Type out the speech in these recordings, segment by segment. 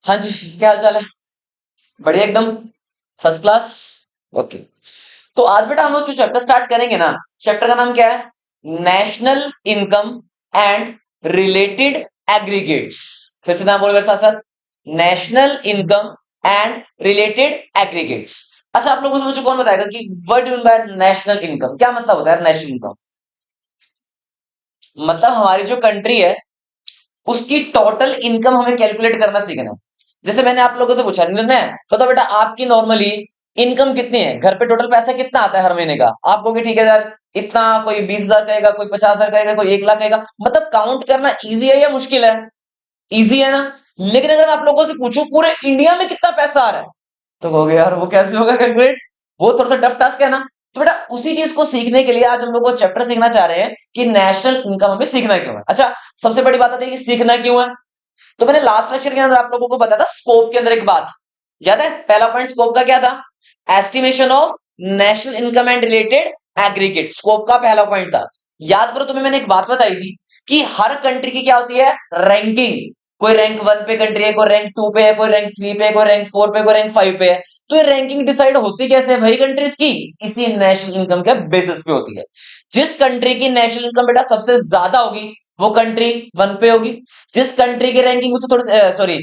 हाँ जी, क्या हाल चाल है? बढ़िया एकदम, फर्स्ट क्लास। ओके। तो आज बेटा हम लोग जो चैप्टर स्टार्ट करेंगे ना, चैप्टर का नाम क्या है? National income and related aggregates. फिर से नाम बोलो मेरे साथ साथ। National income and related aggregates. अच्छा, आप लोगों से मुझे कौन बताएगा कि what do mean by national income? क्या मतलब होता है नेशनल इनकम? मतलब हमारी जो कंट्री है उसकी टोटल इनकम हमें कैलकुलेट करना सीखना है। जैसे मैंने आप लोगों से पूछा, निर्णय बताओ बेटा, आपकी नॉर्मली इनकम कितनी है? घर पे टोटल पैसा कितना आता है हर महीने का? आप कहोगे ठीक है यार, इतना, कोई 20,000 कहेगा, कोई 50,000 कहेगा, कोई 1 लाख कहेगा। मतलब काउंट करना इजी है या मुश्किल है? इजी है ना? लेकिन अगर मैं आप लोगों से पूछूं पूरे इंडिया में कितना पैसा आ रहा है, तो कहोगे यार वो कैसे होगा कैलकुलेट? वो थोड़ा सा टफ टास्क है ना। तो बेटा उसी चीज को सीखने के लिए आज हम लोग को चैप्टर सीखना चाह रहे हैं कि नेशनल इनकम हमें सीखना क्यों है। अच्छा, सबसे बड़ी बात आती है कि सीखना क्यों है। तो मैंने लास्ट लेक्चर के अंदर आप लोगों को बताया था स्कोप के अंदर एक बात, याद है? पहला पॉइंट स्कोप का क्या था? Estimation of national income and related aggregate, scope का पहला पॉइंट था। याद करो, तुम्हें मैंने एक बात बताई थी कि हर कंट्री की क्या होती है? रैंकिंग। कोई रैंक 1 पे कंट्री है, कोई रैंक 2 पे है, कोई रैंक 3 पे है, कोई रैंक 4 पे, कोई रैंक 5 पे है। तो ये रैंकिंग डिसाइड होती कैसे है भाई कंट्रीज की? इसी नेशनल इनकम के बेसिस पे होती है। जिस कंट्री की नेशनल इनकम बेटा सबसे ज्यादा होगी वो कंट्री 1 पे होगी। जिस कंट्री की रैंकिंग उससे थोड़ी सॉरी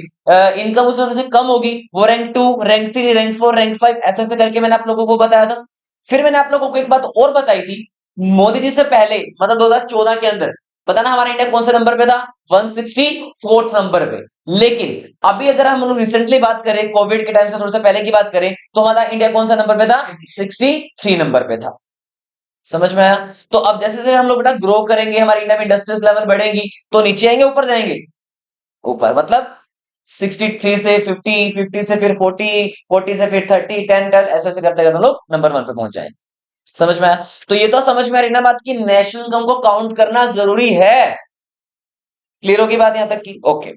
इनकम उससे थोड़ी सी कम होगी वो रैंक 2, रैंक 3, रैंक 4, रैंक 5, ऐसे ऐसे करके मैंने आप लोगों को बताया था। फिर मैंने आप लोगों को एक बात और बताई थी, मोदी जी से पहले मतलब 2014 के अंदर, पता ना हमारा इंडिया कौन से नंबर पे था? 164th नंबर पे। लेकिन अभी अगर हम लोग रिसेंटली बात करें, कोविड के टाइम से थोड़ा सा पहले की बात करें, तो हमारा इंडिया कौन सा नंबर पे था? 63 नंबर पे था। समझ में आया? तो अब जैसे जैसे हम लोग बेटा ग्रो करेंगे, हमारी इंडिया में इंडस्ट्रीज लेवल बढ़ेंगी, तो नीचे आएंगे ऊपर जाएंगे? ऊपर। मतलब 63 से 50, 50 से फिर 40, 40 से फिर 30, 10, 10, ऐसे ऐसे करते करते हम लोग नंबर 1 पे पहुंच जाएंगे। समझ में आया? तो ये तो समझ में आ रही ना बात की नेशनल इनकम को काउंट करना जरूरी है। क्लियर होगी बात यहां तक की? ओके।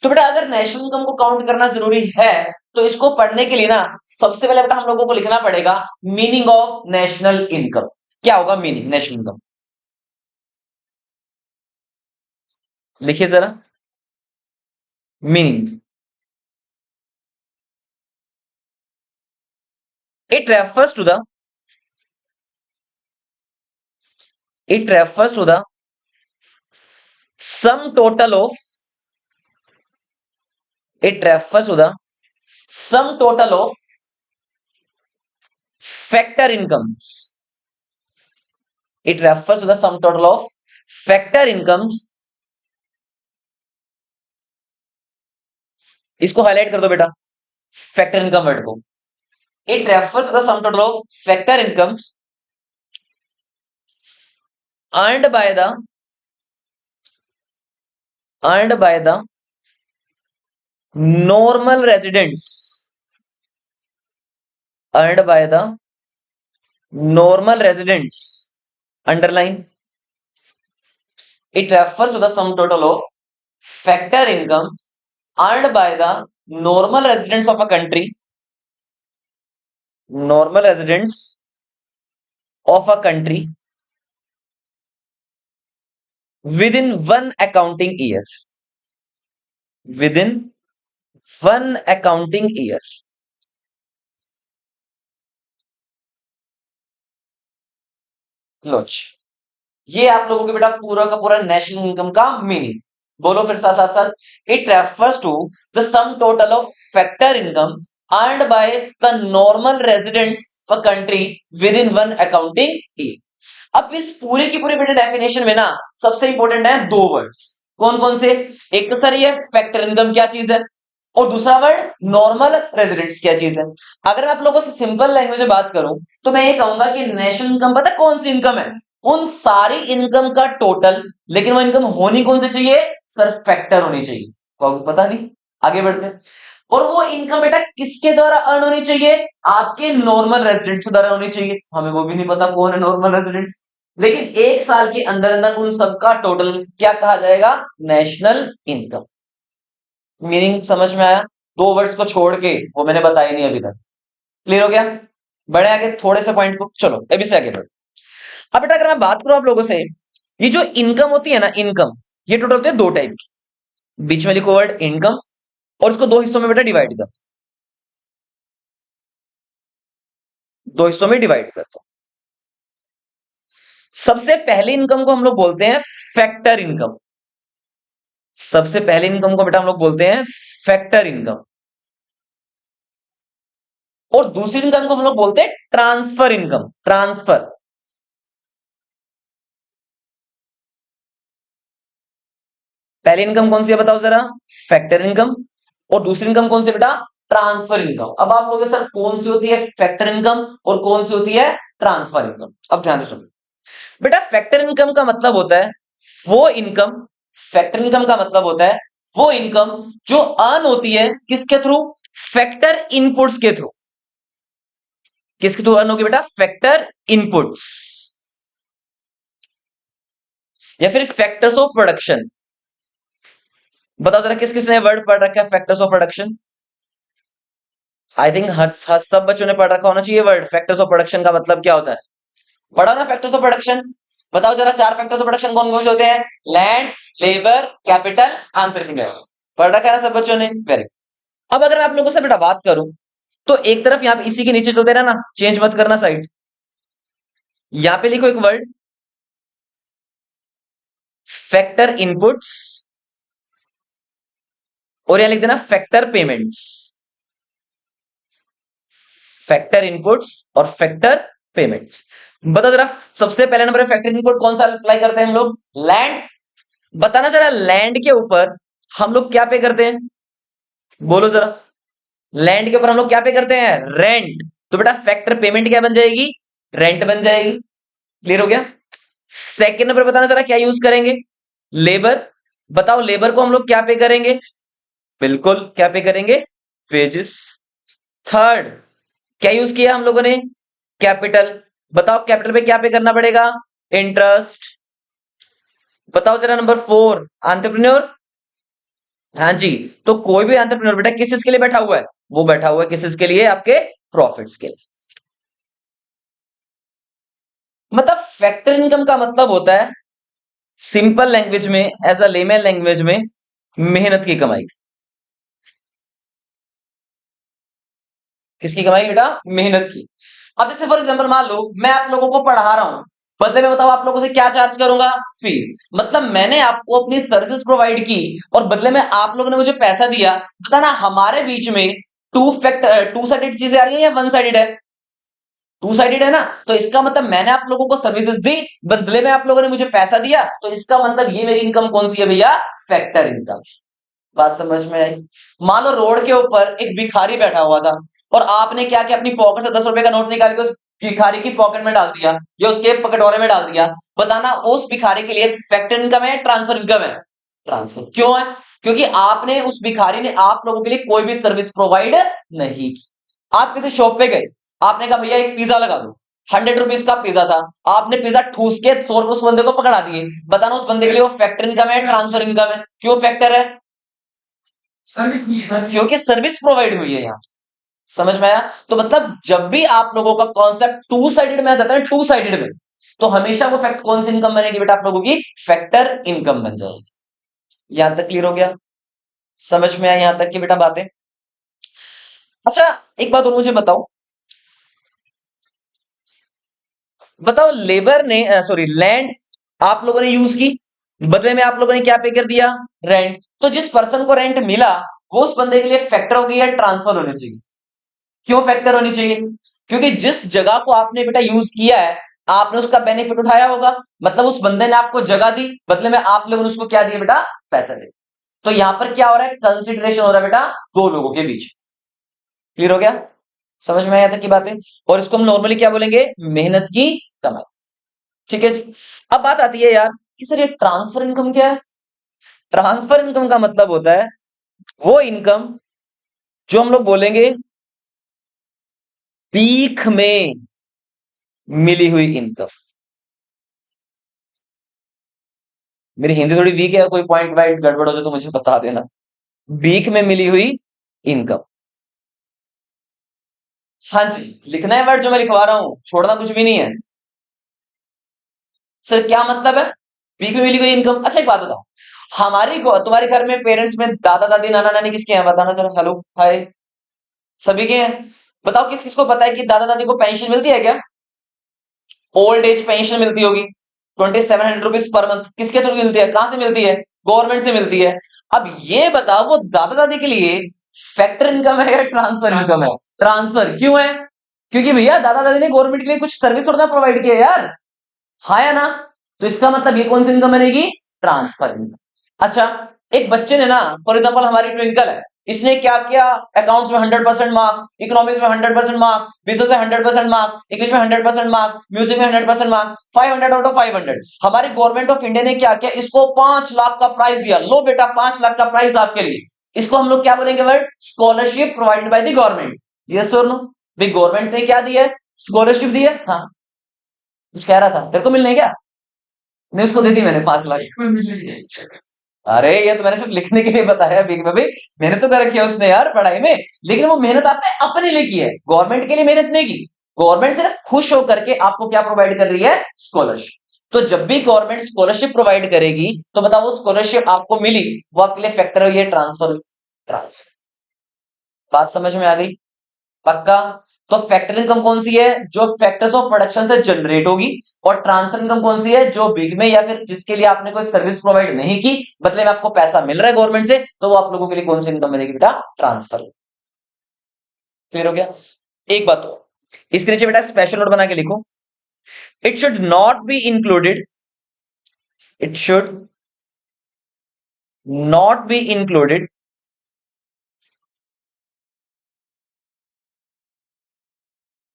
तो बेटा अगर नेशनल इनकम को काउंट करना जरूरी है, तो इसको पढ़ने के लिए ना सबसे पहले बेटा हम लोगों को लिखना पड़ेगा मीनिंग ऑफ नेशनल इनकम। क्या होगा मीनिंग नेशनल इनकम? लिखिए जरा meaning. It refers to the it refers to the sum total of it refers to the sum total of factor incomes. It refers to the sum total of factor incomes. इसको highlight कर दो बेटा, factor income word को। It refers to the sum total of factor incomes earned by the earned by the normal residents earned by the normal residents. Underline. It refers to the sum total of factor incomes earned by the normal residents of a country, normal residents of a country within one accounting year. Within one accounting year. लो जी, ये आप लोगों के बेटा पूरा का पूरा national income का meaning. बोलो फिर साथ साथ साथ। It refers to the sum total of factor income earned by the normal residents of country within one accounting year. अब इस पूरे की पूरी बेटा डेफिनेशन में ना सबसे इंपॉर्टेंट है दो वर्ड्स। कौन कौन से? एक तो सर ये फैक्टर इनकम क्या चीज है, और दूसरा वर्ड नॉर्मल रेजिडेंट्स क्या चीज है। अगर मैं आप लोगों से सिंपल लैंग्वेज में बात करूं तो मैं ये कहूंगा कि नेशनल इनकम पता है कौन सी इनकम है? उन सारी इनकम का टोटल, लेकिन वो इनकम होनी कौन सी चाहिए? सर फैक्टर होनी चाहिए। तो आपको पता नहीं, आगे बढ़ते हैं। और वो इनकम बेटा किसके द्वारा अर्न होनी चाहिए? आपके नॉर्मल रेजिडेंट्स के द्वारा होनी चाहिए। हमें वो भी नहीं पता कौन है नॉर्मल रेजिडेंट्स, लेकिन एक साल के अंदर अंदर उन सबका टोटल क्या कहा जाएगा? National income. मीनिंग समझ में आया? दो वर्ड्स को छोड़ के वो मैंने बताया नहीं अभी तक। क्लियर हो गया? बढ़े आगे थोड़े से पॉइंट को, चलो अभी से आगे बढ़ो। अब बेटा अगर मैं बात करूं आप लोगों से, ये जो इनकम होती है ना, इनकम ये टोटल होती है दो टाइप की। बीच में लिखो वर्ड इनकम, और इसको दो हिस्सों में बेटा डिवाइड कर, दो हिस्सों में डिवाइड कर दो। सबसे पहले इनकम को हम लोग बोलते हैं फैक्टर इनकम। सबसे पहले इनकम को बेटा हम लोग बोलते हैं फैक्टर इनकम, और दूसरी इनकम को हम लोग बोलते हैं ट्रांसफर इनकम। ट्रांसफर, पहली इनकम कौन सी है बताओ जरा? Factor income. और दूसरी इनकम कौन सी बेटा? Transfer income. अब आप बोलोगे सर कौन सी होती है फैक्टर इनकम और कौन सी होती है ट्रांसफर इनकम? अब ध्यान से सुनो बेटा, फैक्टर इनकम का मतलब होता है वो इनकम, फैक्टर इनकम का मतलब होता है वो इनकम जो अर्न होती है किसके थ्रू? फैक्टर इनपुट्स के थ्रू। किसके थ्रू अर्न होगी बेटा? फैक्टर इनपुट्स, या फिर फैक्टर्स ऑफ प्रोडक्शन। बताओ जरा किस किसने वर्ड पढ़ रखा है factors of production? I think हर सब बच्चों ने पढ़ रखा होना चाहिए वर्ड फैक्टर्स ऑफ प्रोडक्शन का मतलब क्या होता है। पढ़ा ना फैक्टर्स ऑफ प्रोडक्शन? बताओ जरा चार फैक्टर्स ऑफ प्रोडक्शन कौन कौन से होते हैं? Land, labour, capital, entrepreneur. पढ़ रखा है ना सब बच्चों ने? वेरी। अब अगर मैं आप लोगों से बेटा बात करूं तो एक तरफ यहां पे इसी के नीचे चलते रहना, चेंज मत करना साइड। यहां पे लिखो एक वर्ड फैक्टर इनपुट्स, और यहां लिख देना फैक्टर पेमेंट्स। फैक्टर इनपुट्स और फैक्टर पेमेंट्स। बताओ जरा सबसे पहले नंबर पे फैक्टर इनपुट कौन सा अप्लाई करते हैं हम लोग? लैंड। बताना जरा लैंड के ऊपर हम लोग क्या पे करते हैं? बोलो जरा, लैंड के ऊपर हम लोग क्या पे करते हैं? रेंट। तो बेटा फैक्टर पेमेंट क्या बन जाएगी? रेंट बन जाएगी। क्लियर हो गया? सेकेंड नंबर बताना जरा क्या यूज करेंगे? लेबर। बताओ लेबर को हम लोग क्या पे करेंगे? बिल्कुल क्या पे करेंगे? वेजेस। थर्ड क्या यूज किया हम लोगों ने? कैपिटल। बताओ कैपिटल पे क्या पे करना पड़ेगा? इंटरेस्ट। बताओ जरा नंबर फोर एंटरप्रेन्योर। हाँ जी, तो कोई भी एंटरप्रेन्योर बेटा किस चीज के लिए बैठा हुआ है? वो बैठा हुआ है किस चीज के लिए? आपके प्रॉफिट्स के लिए। मतलब फैक्टर इनकम का मतलब होता है सिंपल लैंग्वेज में, एज अ लेमन लैंग्वेज में, मेहनत की कमाई। किसकी कमाई बेटा? मेहनत की। अब जैसे फॉर एग्जांपल मान लो मैं आप लोगों को पढ़ा रहा हूं, बदले में बताओ आप लोगों से क्या चार्ज करूंगा? फीस। मतलब मैंने आपको अपनी सर्विसेज प्रोवाइड की और बदले में आप लोगों ने मुझे पैसा दिया। बताना हमारे बीच में टू साइडेड चीजें आ रही है या वन साइडेड है? टू साइडेड है ना। तो इसका मतलब मैंने आप लोगों को सर्विसेज दी, बदले में आप लोगों ने मुझे पैसा दिया, तो इसका मतलब ये मेरी इनकम कौन सी है भैया? Factor income. बात समझ में आई? मान लो रोड के ऊपर एक भिखारी बैठा हुआ था और आपने क्या किया, अपनी पॉकेट से 10 रुपए का नोट निकाल के उस भिखारी की पॉकेट में डाल दिया या उसके कटोरे में डाल दिया। बताना उस भिखारी के लिए फैक्टर इनकम है, ट्रांसफर इनकम है? ट्रांसफर। क्यों है? क्योंकि आपने, उस भिखारी ने आप लोगों के लिए कोई भी सर्विस प्रोवाइड नहीं की। आप किसी शॉप पे गए, आपने कहा भैया एक पिज्जा लगा दो, 100 रुपीज का पिज्जा था, आपने पिज्जा ठूस के 100 रुपए उस बंदे को पकड़ा दिए। बताना उस बंदे के लिए वो फैक्टर इनकम है, ट्रांसफर इनकम है? क्यों फैक्टर है? सर्विस की है, क्योंकि सर्विस प्रोवाइड हुई है यहां। समझ में आया? तो मतलब जब भी आप लोगों का कॉन्सेप्ट टू साइडेड में आ जाता है, टू साइडेड में, तो हमेशा वो फैक्ट कौन सी इनकम बनेगी बेटा आप लोगों की? फैक्टर इनकम बन जाएगी। यहां तक क्लियर हो गया? समझ में आया यहां तक की बेटा बातें? अच्छा एक बात और मुझे बताओ, बताओ लेबर ने, सॉरी लैंड आप लोगों ने यूज की, बदले में आप लोगों ने क्या पे कर दिया? रेंट। तो जिस पर्सन को रेंट मिला वो उस बंदे के लिए फैक्टर हो गई या ट्रांसफर होनी चाहिए? क्यों फैक्टर होनी चाहिए? क्योंकि जिस जगह को आपने बेटा यूज किया है, आपने उसका बेनिफिट उठाया होगा। मतलब उस बंदे ने आपको जगह दी, बदले में आप लोगों ने उसको क्या दिया बेटा? पैसा दे। तो यहां पर क्या हो रहा है? कंसिडरेशन हो रहा है बेटा दो लोगों के बीच। क्लियर हो गया? समझ में आया तक की बातें? और इसको हम नॉर्मली क्या बोलेंगे? मेहनत की कमाई। ठीक है जी। अब बात आती है यार कि सर ये ट्रांसफर इनकम क्या है? ट्रांसफर इनकम का मतलब होता है वो इनकम जो हम लोग बोलेंगे पीक में मिली हुई इनकम। मेरी हिंदी थोड़ी वीक है, कोई पॉइंट वाइट गड़बड़ हो जाए तो मुझे बता देना। वीक में मिली हुई इनकम। हाँ जी, लिखना है वर्ड जो मैं लिखवा रहा हूं, छोड़ना कुछ भी नहीं है। सर क्या मतलब है वीक में मिली हुई इनकम? अच्छा एक बात बताओ, तुम्हारे घर में पेरेंट्स में दादा दादी नाना नानी किसके हैं बताना जरा, हेलो हाय, सभी के हैं। बताओ किस किस को पता है कि दादा दादी को पेंशन मिलती है क्या? ओल्ड एज पेंशन मिलती होगी, 2700 रुपीज पर मंथ। किसके थ्रू मिलती है, कहां से मिलती है? गवर्नमेंट से मिलती है। अब ये बताओ वो दादा दादी के लिए फैक्टर इनकम है या ट्रांसफर इनकम है? ट्रांसफर। क्यों है? क्योंकि भैया दादा दादी ने गवर्नमेंट के लिए कुछ सर्विस थोड़ा प्रोवाइड किया यार, हाँ या ना? तो इसका मतलब ये कौन सी इनकम बनेगी? Transfer income. अच्छा, एक बच्चे ने ना, फॉर एग्जांपल हमारी ट्विंकल है, इसने क्या किया, अकाउंट्स में 100% मार्क्स, इकोनॉमिक्स में 100% मार्क्स, बिजनेस में 100% मार्क्स, इंग्लिश में 100% मार्क्स, म्यूजिक में 100% मार्क्स, 500 आउट ऑफ 500। हमारी गवर्नमेंट ऑफ इंडिया ने क्या किया, इसको 5 लाख का प्राइज दिया। लो बेटा 5 लाख का प्राइज आपके लिए। इसको हम लोग क्या बोलेंगे word? Scholarship provided by the government. Yes और नो? भाई गवर्नमेंट ने क्या दिया है? स्कॉलरशिप दी है। हाँ, कुछ कह रहा था, तेरे को मिलने क्या? नहीं, उसको दे दी मैंने 5 लाख। अरे ये तो मैंने सिर्फ लिखने के लिए बताया बिग भाई, मेहनत तो कर रखी है उसने यार पढ़ाई में, लेकिन वो मेहनत आपने अपने लिए की है, गवर्नमेंट के लिए मेहनत नहीं की। गवर्नमेंट सिर्फ खुश होकर के आपको क्या प्रोवाइड कर रही है? स्कॉलरशिप। तो जब भी गवर्नमेंट स्कॉलरशिप प्रोवाइड करेगी तो बताओ वो स्कॉलरशिप आपको मिली, वो आपके लिए फैक्टर हुई है ट्रांसफर। ट्रांसफर। बात समझ में आ गई? पक्का? तो फैक्टर इनकम कौन सी है? जो फैक्टर्स ऑफ प्रोडक्शन से जनरेट होगी। और ट्रांसफर इनकम कौन सी है? जो बिग में या फिर जिसके लिए आपने कोई सर्विस प्रोवाइड नहीं की, बदले में आपको पैसा मिल रहा है गवर्नमेंट से, तो वो आप लोगों के लिए कौन सी इनकम बनेगी बेटा? ट्रांसफर। क्लियर हो गया? एक बात और, इसके नीचे बेटा स्पेशल नोट बना के लिखो, it should not be included, it should not be included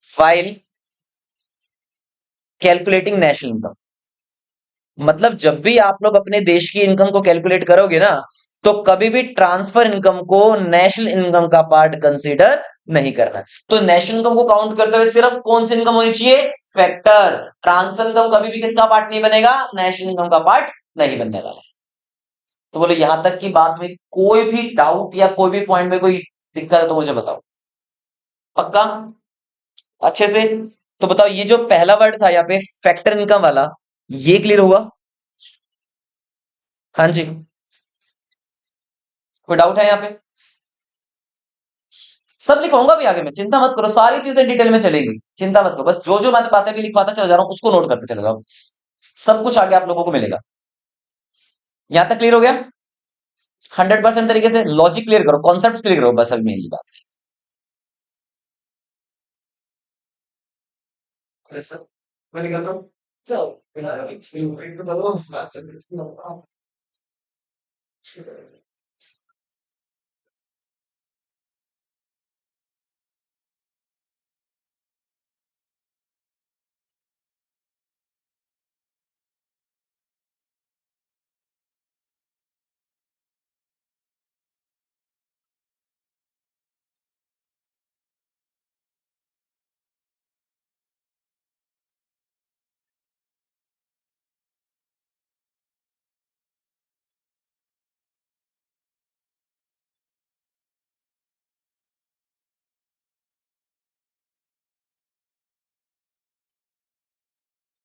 while calculating national income. मतलब जब भी आप लोग अपने देश की इनकम को कैलकुलेट करोगे ना, तो कभी भी ट्रांसफर इनकम को नेशनल इनकम का पार्ट कंसीडर नहीं करना। तो नेशनल इनकम को काउंट करते हुए सिर्फ कौन सी इनकम होनी चाहिए? फैक्टर। ट्रांसफर इनकम कभी भी किसका पार्ट नहीं बनेगा? नेशनल इनकम का पार्ट नहीं बनने वाला है। तो बोले यहां तक की बात में कोई भी डाउट या कोई भी पॉइंट में कोई दिक्कत है तो मुझे बताओ। पक्का? अच्छे से? तो बताओ ये जो पहला वर्ड था यहाँ पे फैक्टर इनकम वाला, ये क्लियर हुआ? हाँ जी, कोई डाउट है यहाँ पे? सब लिखवाऊंगा भी आगे में, चिंता मत करो, सारी चीजें डिटेल में चलेंगी, चिंता मत करो। बस जो जो मैं बातें भी लिखवाता चला जा रहा हूं उसको नोट करते चले जाओ, सब कुछ आगे आप लोगों को मिलेगा। यहां तक क्लियर हो गया? 100% तरीके से लॉजिक क्लियर करो, कॉन्सेप्ट क्लियर करो, बस अब मेरी बात है।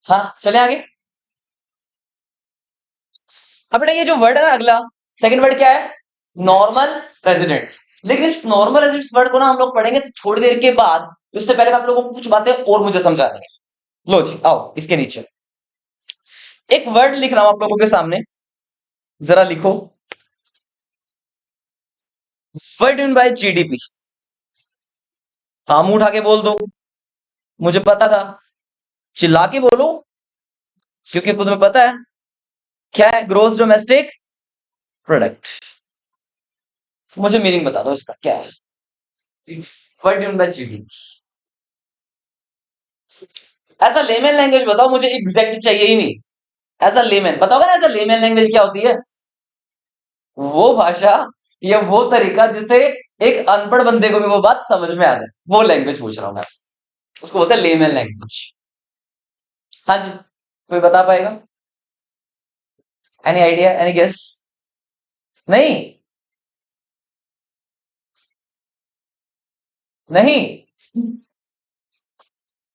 हाँ चले आगे। अब बेटा ये जो वर्ड है ना अगला, सेकंड वर्ड क्या है? Normal residents. लेकिन इस नॉर्मल रेजिडेंट्स वर्ड को ना हम लोग पढ़ेंगे थोड़ी देर के बाद, उससे पहले मैं आप लोगों को कुछ बातें और मुझे समझानी है। लो जी आओ इसके नीचे एक वर्ड लिख रहा हूं आप लोगों के सामने, जरा लिखो, वर्ड इन बाय जीडीपी। हाँ मुंह उठा के बोल दो, मुझे पता था, चिल्ला के बोलो, क्योंकि तुम्हें पता है क्या है ग्रोस डोमेस्टिक प्रोडक्ट। मुझे मीनिंग बता दो इसका क्या है? Word in by GDP. ऐसा लेमन लैंग्वेज बताओ, मुझे एग्जैक्ट चाहिए ही नहीं। ऐसा लेमन बताओगे ना, ऐसा लेमन लैंग्वेज क्या होती है? वो भाषा या वो तरीका जिससे एक अनपढ़ बंदे को भी वो बात समझ में आ जाए, वो लैंग्वेज पूछ रहा हूं मैं आपसे, उसको बोलते हैं लेमन लैंग्वेज। हाँ जी, कोई बता पाएगा? Any idea, any guess? नहीं? नहीं?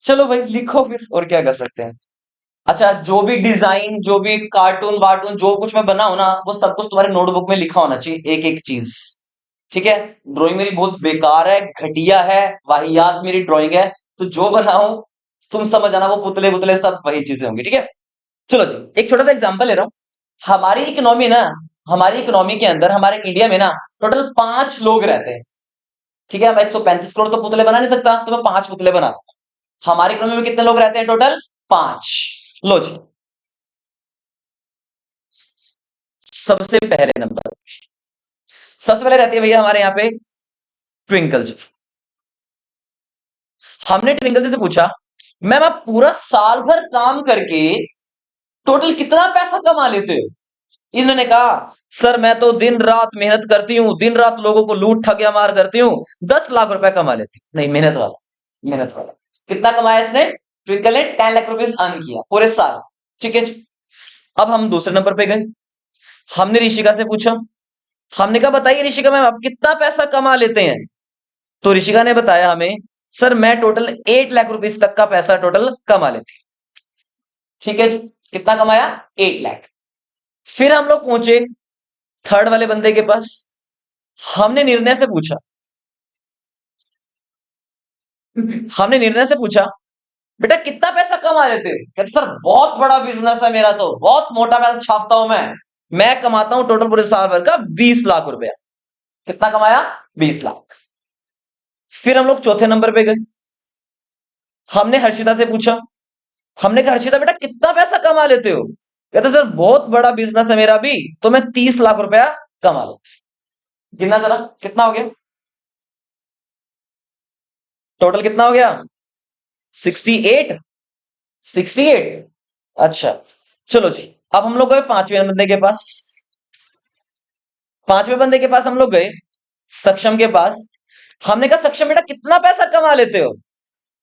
चलो भाई लिखो फिर, और क्या कर सकते हैं। अच्छा, जो भी डिजाइन, जो भी कार्टून वार्टून, जो कुछ मैं बनाऊं ना, वो सब कुछ तुम्हारे नोटबुक में लिखा होना चाहिए, एक एक चीज। ठीक है। ड्राइंग मेरी बहुत बेकार है, घटिया है, वाहियात मेरी ड्राइंग है, तो जो बनाऊं तुम समझ आना, वो पुतले पुतले सब वही चीजें होंगी। ठीक है। चलो जी, एक छोटा सा एग्जांपल ले रहा हूं। हमारी इकोनॉमी ना, हमारी इकोनॉमी के अंदर, हमारे इंडिया में ना टोटल 5 लोग रहते हैं। ठीक है। मैं 135 करोड़ तो पुतले बना नहीं सकता, तो मैं 5 पुतले बना दूंगा। हमारी इकोनॉमी में कितने लोग रहते हैं टोटल? 5। लो जी, सबसे पहले नंबर, सबसे पहले रहती है भैया हमारे यहाँ पे ट्विंकल जी। हमने ट्विंकल जी से पूछा, मैम आप पूरा साल भर काम करके टोटल कितना पैसा कमा लेते हो? इन्होंने कहा, सर मैं तो दिन रात मेहनत करती हूँ, दिन रात लोगों को लूट ठगिया मार करती हूँ, 10 लाख रुपए कमा लेती हूँ। नहीं, मेहनत वाला, मेहनत वाला। कितना कमाया इसने? ट्विंकल ने 10 लाख रुपीज अर्न किया पूरे साल। ठीक है जी। अब हम दूसरे नंबर पे गए। हमने ऋषिका से पूछा, हमने कहा बताइए ऋषिका मैम, आप कितना पैसा कमा लेते हैं? तो ऋषिका ने बताया हमें, सर मैं टोटल 8 लाख रुपीज तक का पैसा टोटल कमा लेती हूँ। ठीक है जी। कितना कमाया? 8 लाख। फिर हम लोग पहुंचे थर्ड वाले बंदे के पास। हमने निर्णय से पूछा, हमने निर्णय से पूछा, बेटा कितना पैसा कमा लेते हो? कहते सर बहुत बड़ा बिजनेस है मेरा, तो बहुत मोटा पैसा छापता हूं मैं कमाता हूं टोटल पूरे साल भर का 20 लाख रुपया। कितना कमाया? 20 लाख। फिर हम लोग चौथे नंबर पे गए। हमने हर्षिता से पूछा, हमने कहा हर्षिता बेटा कितना पैसा कमा लेते हो? कहते सर बहुत बड़ा बिजनेस है मेरा भी, तो मैं 30 लाख रुपया कमा लेता हूं। गिनना जरा, कितना हो गया टोटल? कितना हो गया? 68। 68। अच्छा, चलो जी। अब हम लोग गए पांचवें बंदे के पास। पांचवें बंदे के पास हम लोग गए, सक्षम के पास। हमने कहा सक्षम बेटा कितना पैसा कमा लेते हो?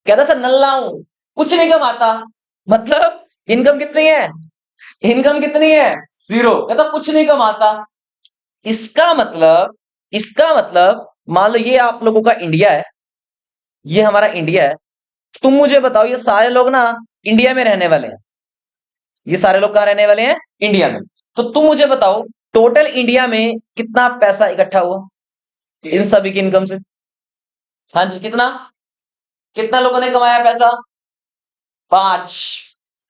कहता सर नल्ला हूं, कुछ नहीं कमाता। मतलब इनकम कितनी है? इनकम कितनी है? 0। कहता कुछ नहीं कमाता। इसका मतलब, इसका मतलब मान लो ये आप लोगों का इंडिया है, ये हमारा इंडिया है। तुम मुझे बताओ, ये सारे लोग ना इंडिया में रहने वाले हैं। ये सारे लोग कहां रहने वाले हैं? इंडिया में। तो तुम मुझे बताओ टोटल इंडिया में कितना पैसा इकट्ठा हुआ इन सभी की इनकम से? हाँ जी, कितना? कितना लोगों ने कमाया पैसा? 5।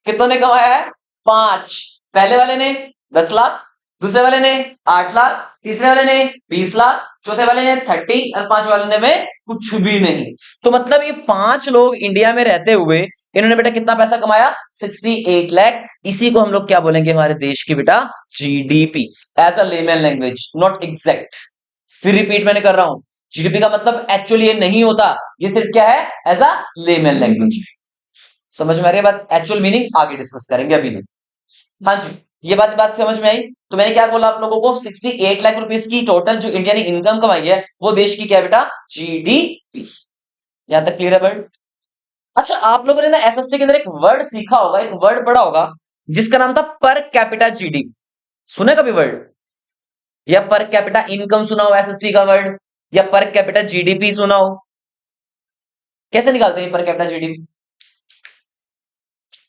कितनों ने कमाया है? 5। पहले वाले ने 10 लाख, दूसरे वाले ने 8 लाख, तीसरे वाले ने 20 लाख, चौथे वाले ने 30 और पांच वाले ने में कुछ भी नहीं। तो मतलब ये 5 लोग इंडिया में रहते हुए इन्होंने बेटा कितना पैसा कमाया? 68 लाख। इसी को हम लोग क्या बोलेंगे हमारे देश की बेटा? GDP. As a layman language, not exact. फिर रिपीट मैंने कर रहा हूं, जीडीपी का मतलब एक्चुअली ये नहीं होता, ये सिर्फ क्या है? As a layman language. समझ में आ रही है बात? एक्चुअल मीनिंग आगे डिस्कस करेंगे, अभी नहीं। हाँ जी, ये बात बात समझ में आई? तो मैंने क्या बोला आप लोगों को? 68 लाख रुपीज की टोटल जो इंडिया ने इनकम कमाई है, वो देश की क्या बेटा? जीडीपी। यहां तक क्लियर है वर्ड? अच्छा, आप लोगों ने ना एसएसटी के अंदर एक वर्ड सीखा होगा, एक वर्ड पढ़ा होगा, जिसका नाम था पर कैपिटा जीडीपी। सुने कभी वर्ड? या पर कैपिटा इनकम सुना हो एसएसटी का वर्ड, या पर कैपिटा जीडीपी सुना हो? कैसे निकालते हैं पर कैपिटा जीडीपी?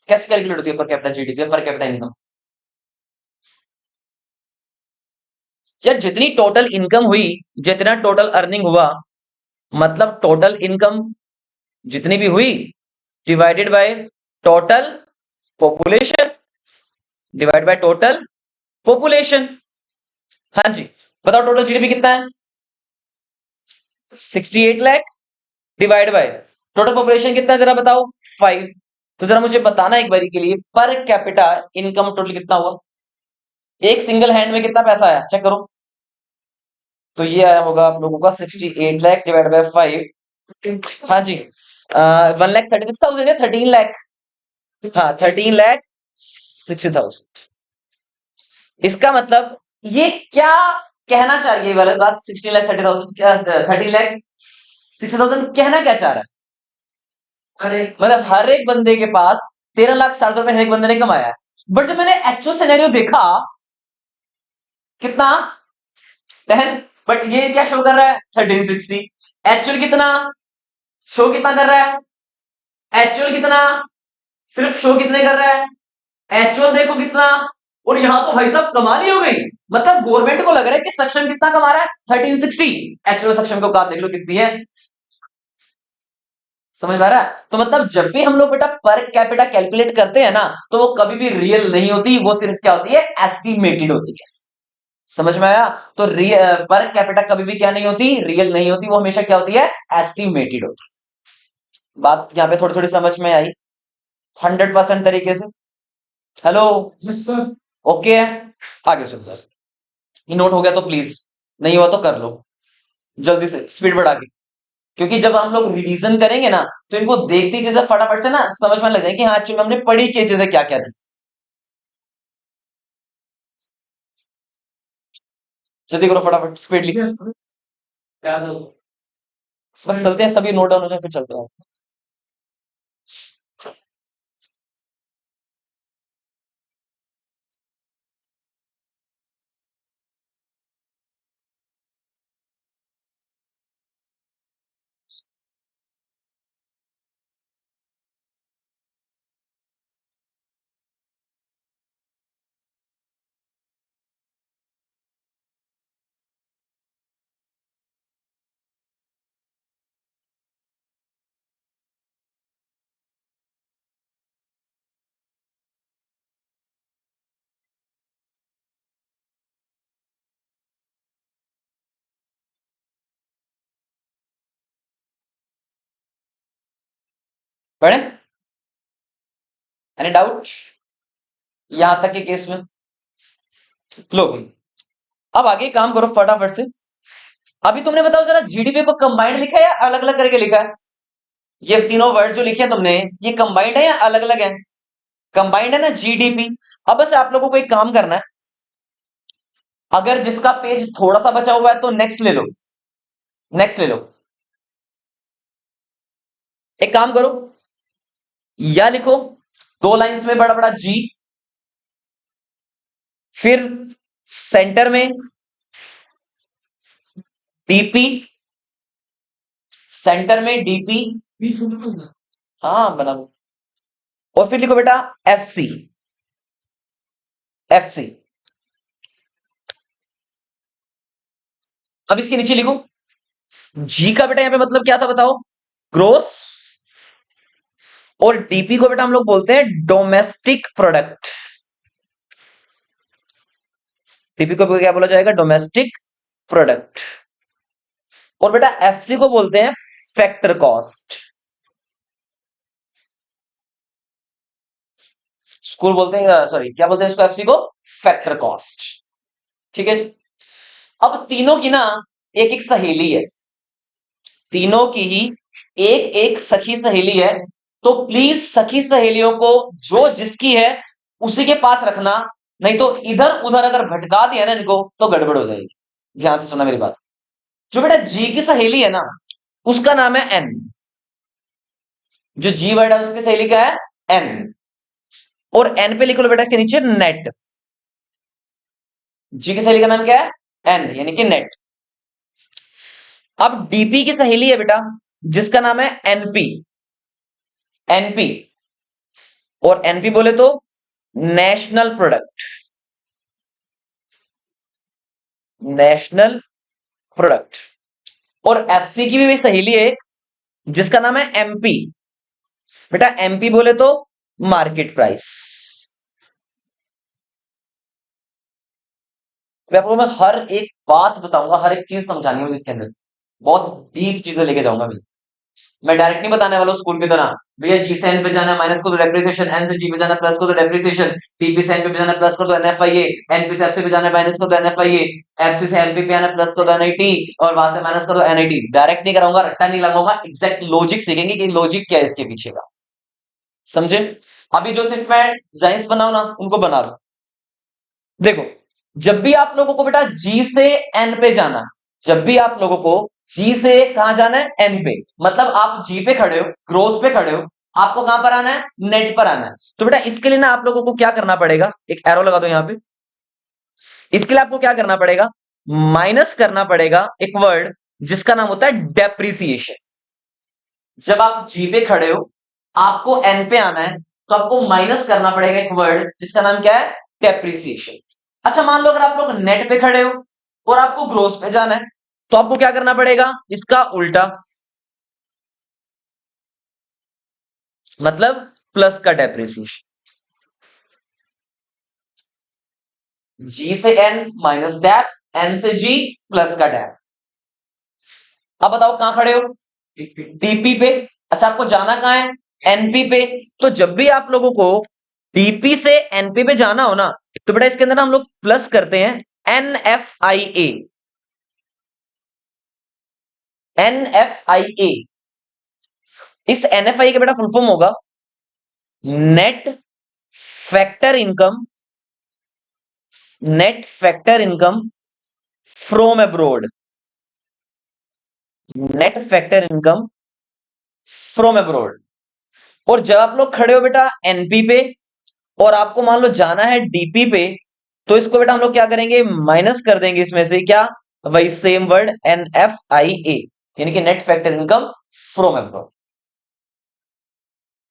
कैसे कैलकुलेट होती है पर कैपिटा जीडीपी या पर कैपिटा इनकम? यार जितनी टोटल इनकम हुई, जितना टोटल अर्निंग हुआ, मतलब टोटल इनकम जितनी भी हुई divided by total population, divide by total population. हाँ जी, बताओ टोटल जीडीपी कितना है? 68 lakh divide by total population कितना है, जरा बताओ? 5। तो जरा मुझे बताना एक बारी के लिए, पर कैपिटा इनकम टोटल कितना हुआ? एक सिंगल हैंड में कितना पैसा आया, चेक करो। तो ये आया होगा आप लोगों का 68 लाख डिवाइड बाय 5। हाँ जी, 1,36,000 या 13 लाख? हाँ, 13,60,000। इसका मतलब ये क्या कहना चाह रही है वाला बात? 16,30,000 क्या, 13,60,000 कहना क्या चाह रहा है? अरे मतलब हर एक बंदे के पास 13,60,000 हर एक बंदे ने कमाया है। बट जब मैंने एक्चुअल सिनेरियो देखा, कितना? 10। बट ये क्या शो कर रहा है? 1360। एक्चुअल कितना शो, कितना कर रहा है? एक्चुअल कितना सिर्फ शो कितने कर रहा है? एक्चुअल देखो कितना, और यहां तो भाई साहब कमाल ही हो गई। मतलब गवर्नमेंट को लग रहा है कि सक्शन कितना कमा रहा है, 1360। एक्चुअल सक्शन को औकात देख लो कितनी है, समझ में आ रहा है? तो मतलब जब भी हम लोग बेटा पर कैपिटा कैलकुलेट करते हैं ना, तो वो कभी भी रियल नहीं होती, वो सिर्फ क्या होती है, एस्टिमेटेड होती है। समझ में आया? तो पर कैपिटा कभी भी क्या नहीं होती, रियल नहीं होती, वो हमेशा क्या होती है, एस्टिमेटेड होती है। बात यहाँ पे थोड़ी थोड़ी समझ में आई 100% तरीके से? हेलो? Yes sir. ओके है, आगे सुन सर। ये नोट हो गया तो प्लीज, नहीं हुआ तो कर लो जल्दी से, स्पीड बढ़ा के। क्योंकि जब हम लोग रिवीजन करेंगे ना, तो इनको देखती चीजें फटाफट से ना समझ में लग जाएगी कि हाँ एक्चुअली हमने पढ़ी की चीजें क्या क्या थी। जल्दी करो फटाफट, स्पीडली। बस चलते हैं, सभी नोट डाउन हो जाए फिर चलते हैं। पढ़े? एनी डाउट यहां तक के केस में? लो भाई, अब आगे काम करो फटाफट से। अभी तुमने बताओ जरा, जीडीपी को कंबाइंड लिखा है या अलग अलग करके लिखा है? ये तीनों वर्ड जो लिखे हैं तुमने, ये कंबाइंड है या अलग अलग है? कंबाइंड है ना, जीडीपी। अब बस आप लोगों को एक काम करना है, अगर जिसका पेज थोड़ा सा बचा हुआ है तो नेक्स्ट ले लो, नेक्स्ट ले लो। एक काम करो, या लिखो दो लाइंस में बड़ा बड़ा जी, फिर सेंटर में डीपी, सेंटर में डीपी, हाँ बना लो। और फिर लिखो बेटा एफ सी, एफ सी। अब इसके नीचे लिखो जी का बेटा यहां पे मतलब क्या था बताओ, ग्रोस। और डीपी को बेटा हम लोग बोलते हैं डोमेस्टिक प्रोडक्ट। डीपी को क्या बोला जाएगा, डोमेस्टिक प्रोडक्ट। और बेटा एफसी को बोलते हैं फैक्टर कॉस्ट। स्कूल बोलते हैं, सॉरी क्या बोलते हैं इसको, एफसी को फैक्टर कॉस्ट। ठीक है जी। अब तीनों की ना एक एक सहेली है, तीनों की ही एक एक सखी सहेली है। तो प्लीज सखी सहेलियों को जो जिसकी है उसी के पास रखना, नहीं तो इधर उधर अगर भटका दिया ना इनको तो गड़बड़ हो जाएगी। ध्यान से सुना मेरी बात। जो बेटा जी की सहेली है ना, उसका नाम है एन। जो जी वर्ड है उसकी सहेली क्या है, एन। और एन पे लिख लो बेटा इसके नीचे नेट। जी की सहेली का नाम क्या है, एन, यानी कि नेट। अब डीपी की सहेली है बेटा जिसका नाम है एनपी, एनपी। और एनपी बोले तो नेशनल प्रोडक्ट, नेशनल प्रोडक्ट। और एफसी की भी सहेली है एक जिसका नाम है एमपी। बेटा एमपी बोले तो मार्केट प्राइस। आपको मैं हर एक बात बताऊंगा, हर एक चीज समझानी है जिसके अंदर बहुत डीप चीजें लेके जाऊंगा मैं डायरेक्ट नहीं बताने वाला स्कूल की तरह, भैया जी से एन पे जाना है माइनस को तो डेप्रिसिएशन, एन से जी पे जाना प्लस को तो डेप्रिसिएशन, टीपी से एनपी पे जाना प्लस को तो एनएफआईए, एनपी से एफसी पे जाना माइनस को तो एनएफआईए, एफसी से एमपी पे आना प्लस को तो एनआईटी, और वहां से माइनस को तो एनआईटी। डायरेक्ट नहीं कराऊंगा, रट्टा नहीं लगाऊंगा, एग्जैक्ट लॉजिक सीखेंगे कि लॉजिक क्या है इसके पीछे का। समझे? अभी जो सिर्फ मैं डिजाइन बनाऊ ना उनको बना लो। देखो, जब भी आप लोगों को बेटा जी से एन पे जाना, जब भी आप लोगों को जी से कहां जाना है, एन पे, मतलब आप जी पे खड़े हो, ग्रोस पे खड़े हो, आपको कहां पर आना है, नेट पर आना है। तो बेटा इसके लिए ना आप लोगों को क्या करना पड़ेगा, एक एरो लगा दो यहां पे। इसके लिए आपको क्या करना पड़ेगा, माइनस करना पड़ेगा एक वर्ड जिसका नाम होता है डेप्रिसिएशन। जब आप जी पे खड़े हो, आपको एन पे आना है, तो आपको माइनस करना पड़ेगा एक वर्ड जिसका नाम क्या है, डेप्रिसिएशन। अच्छा मान लो अगर आप लोग नेट पे खड़े हो और आपको ग्रोस पे जाना है, तो आपको क्या करना पड़ेगा, इसका उल्टा, मतलब प्लस का डेप्रिसिएशन, जी से एन माइनस डेप, एन से जी प्लस का डेप। अब बताओ कहां खड़े हो, डीपी पे। अच्छा आपको जाना कहां है, एनपी पे। तो जब भी आप लोगों को डीपी से एनपी पे जाना हो ना, तो बेटा इसके अंदर हम लोग प्लस करते हैं एनएफआईए। एनएफआईए, इस एनएफआई का बेटा फुल फॉर्म होगा net factor income, net factor income from abroad, net factor income from abroad. और जब आप लोग खड़े हो बेटा एनपी पे और आपको मान लो जाना है डीपी पे, तो इसको बेटा हम लोग क्या करेंगे, माइनस कर देंगे इसमें से क्या, वही सेम वर्ड एनएफआईए, यानी कि net factor income from abroad.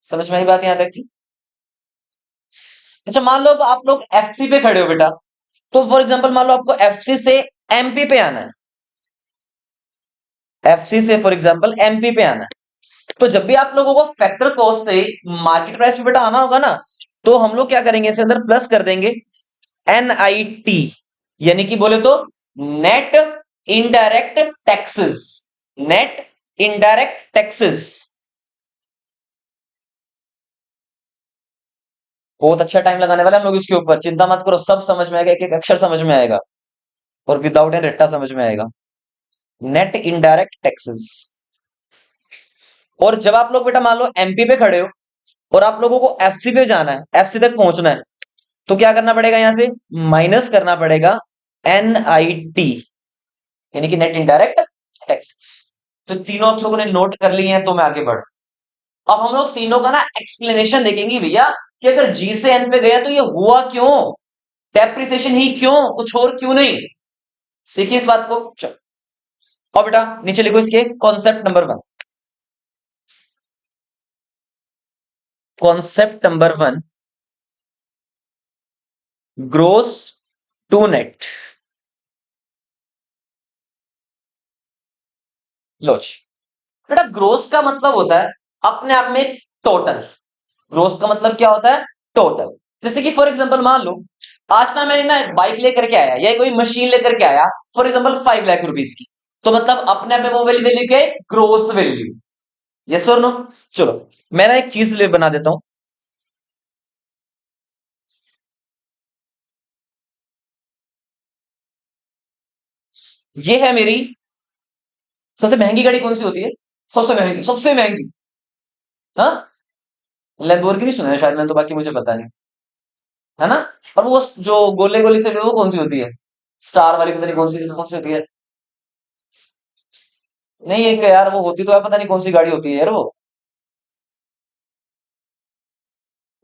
समझ में आई बात यहां तक की। अच्छा मान लो अब आप लोग एफसी पे खड़े हो बेटा, तो फॉर एग्जांपल मान लो आपको एफसी से एमपी पे आना है, एफसी से फॉर एग्जांपल एमपी पे आना है। तो जब भी आप लोगों को फैक्टर कॉस्ट से मार्केट प्राइस पे बेटा आना होगा ना, तो हम लोग क्या करेंगे, इसके अंदर प्लस कर देंगे एनआईटी, यानी कि बोले तो net indirect taxes, net indirect taxes. बहुत अच्छा टाइम लगाने वाले हम लोग इसके ऊपर, चिंता मत करो, सब समझ में आएगा, एक एक अक्षर समझ में आएगा और विदाउट एन रट्टा समझ में आएगा। Net indirect taxes. और जब आप लोग बेटा मान लो एमपी पे खड़े हो और आप लोगों को एफसी पे जाना है, एफसी तक पहुंचना है, तो क्या करना पड़ेगा, यहां से माइनस करना पड़ेगा एनआईटी, यानी कि नेट इनडायरेक्ट टैक्सेस। तो तीनों आप लोगों ने नोट कर लिए हैं, तो मैं आगे बढ़। अब हम लोग तीनों का ना एक्सप्लेनेशन देखेंगे भैया, कि अगर जी से एन पे गया तो ये हुआ क्यों, डेप्रिसिएशन ही क्यों, कुछ और क्यों नहीं। सीखिए इस बात को। चलो और बेटा नीचे लिखो इसके concept number 1। Concept number 1, gross to net. लो जी बेटा, ग्रोस का मतलब होता है अपने आप में टोटल। ग्रोस का मतलब क्या होता है, टोटल। जैसे कि फॉर एग्जांपल मान लो आज ना मैं ना बाइक लेकर के आया या कोई मशीन लेकर के आया, फॉर एग्जांपल 5 लाख रुपीज की, तो मतलब अपने आप में वो वैल्यू क्या है, ग्रोस वैल्यू। यस और नो। चलो मैं ना एक चीज ले बना देता हूं। ये है मेरी सबसे महंगी गाड़ी, कौन सी होती है, सबसे महंगी, सबसे महंगी, हाँ, लैम्बोर्गिनी सुना है शायद मैंने, तो बाकी मुझे पता नहीं, है ना। और वो जो गोले गोली से वो कौन सी होती है, स्टार वाली, पता नहीं कौन सी होती है। नहीं एक यार वो होती तो है, पता नहीं कौन सी गाड़ी होती है यार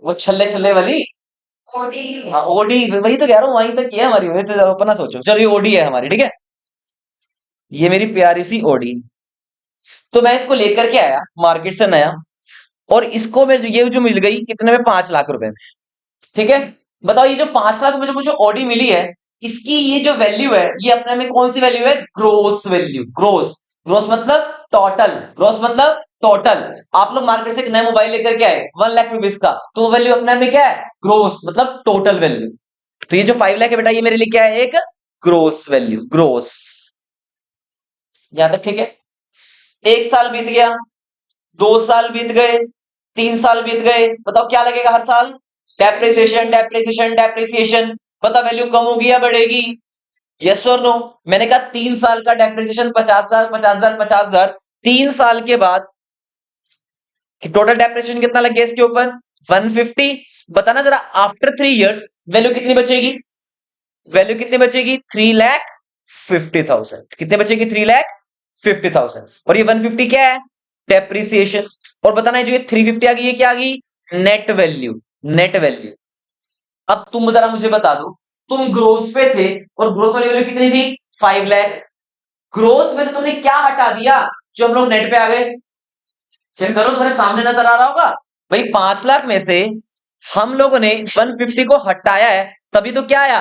वो छल्ले छल्ले वाली। ओडी। हाँ ओडी, वही तो कह रहा हूँ, वहीं तक की है हमारी, वही तो अपना सोचो। चलो ये ओडी है हमारी, ठीक है, ये मेरी प्यारी सी ओडी। तो मैं इसको लेकर के आया मार्केट से नया, और इसको मैं ये जो मिल गई कितने में, 5 लाख रुपए में, ठीक है। बताओ ये जो 5 लाख में जो मुझे ऑडी मिली है, इसकी ये जो वैल्यू है, ये अपने में कौन सी वैल्यू है, ग्रोस वैल्यू। ग्रोस, ग्रोस मतलब टोटल, ग्रोस मतलब टोटल। आप लोग मार्केट से एक नया मोबाइल लेकर के आए 1 लाख रुपीज का, तो वो वैल्यू अपने में क्या है, ग्रोस मतलब टोटल वैल्यू। तो ये जो 5 लाख है बेटा, ये मेरे लिए क्या है, एक ग्रोस वैल्यू, ग्रोस। यहां तक ठीक है। 1 साल बीत गया, 2 साल बीत गए, 3 साल बीत गए, बताओ क्या लगेगा हर साल, डेप्रिसिएशन डेप्रिसिएशन डेप्रिसिएशन। पता वैल्यू कम होगी या बढ़ेगी, यस और नो। मैंने कहा 3 साल का डेप्रिसिएशन 50,000 50,000 50,000, 3 साल के बाद टोटल डेप्रिसिएशन कितना लग गया इसके ऊपर, 150। बताना जरा आफ्टर 3 इयर्स वैल्यू कितनी बचेगी, वैल्यू कितनी बचेगी, 3,50,000। कितने बचेगी, 3,50,000। और ये 150 क्या है, डेप्रिसिएशन। और बताना है जो ये 350 आ गई, ये क्या आ गई, नेट वैल्यू, नेट वैल्यू। अब तुम जरा मुझे बता दो, तुम ग्रोस पे थे और ग्रोस वाली वैल्यू कितनी थी, 5 लाख। ग्रोस में से तुमने क्या हटा दिया जो हम लोग नेट पे आ गए, चेक करो, तुम्हारे सामने नजर आ रहा होगा। भाई 5 लाख में से हम लोगों ने 150 को हटाया है, तभी तो क्या आया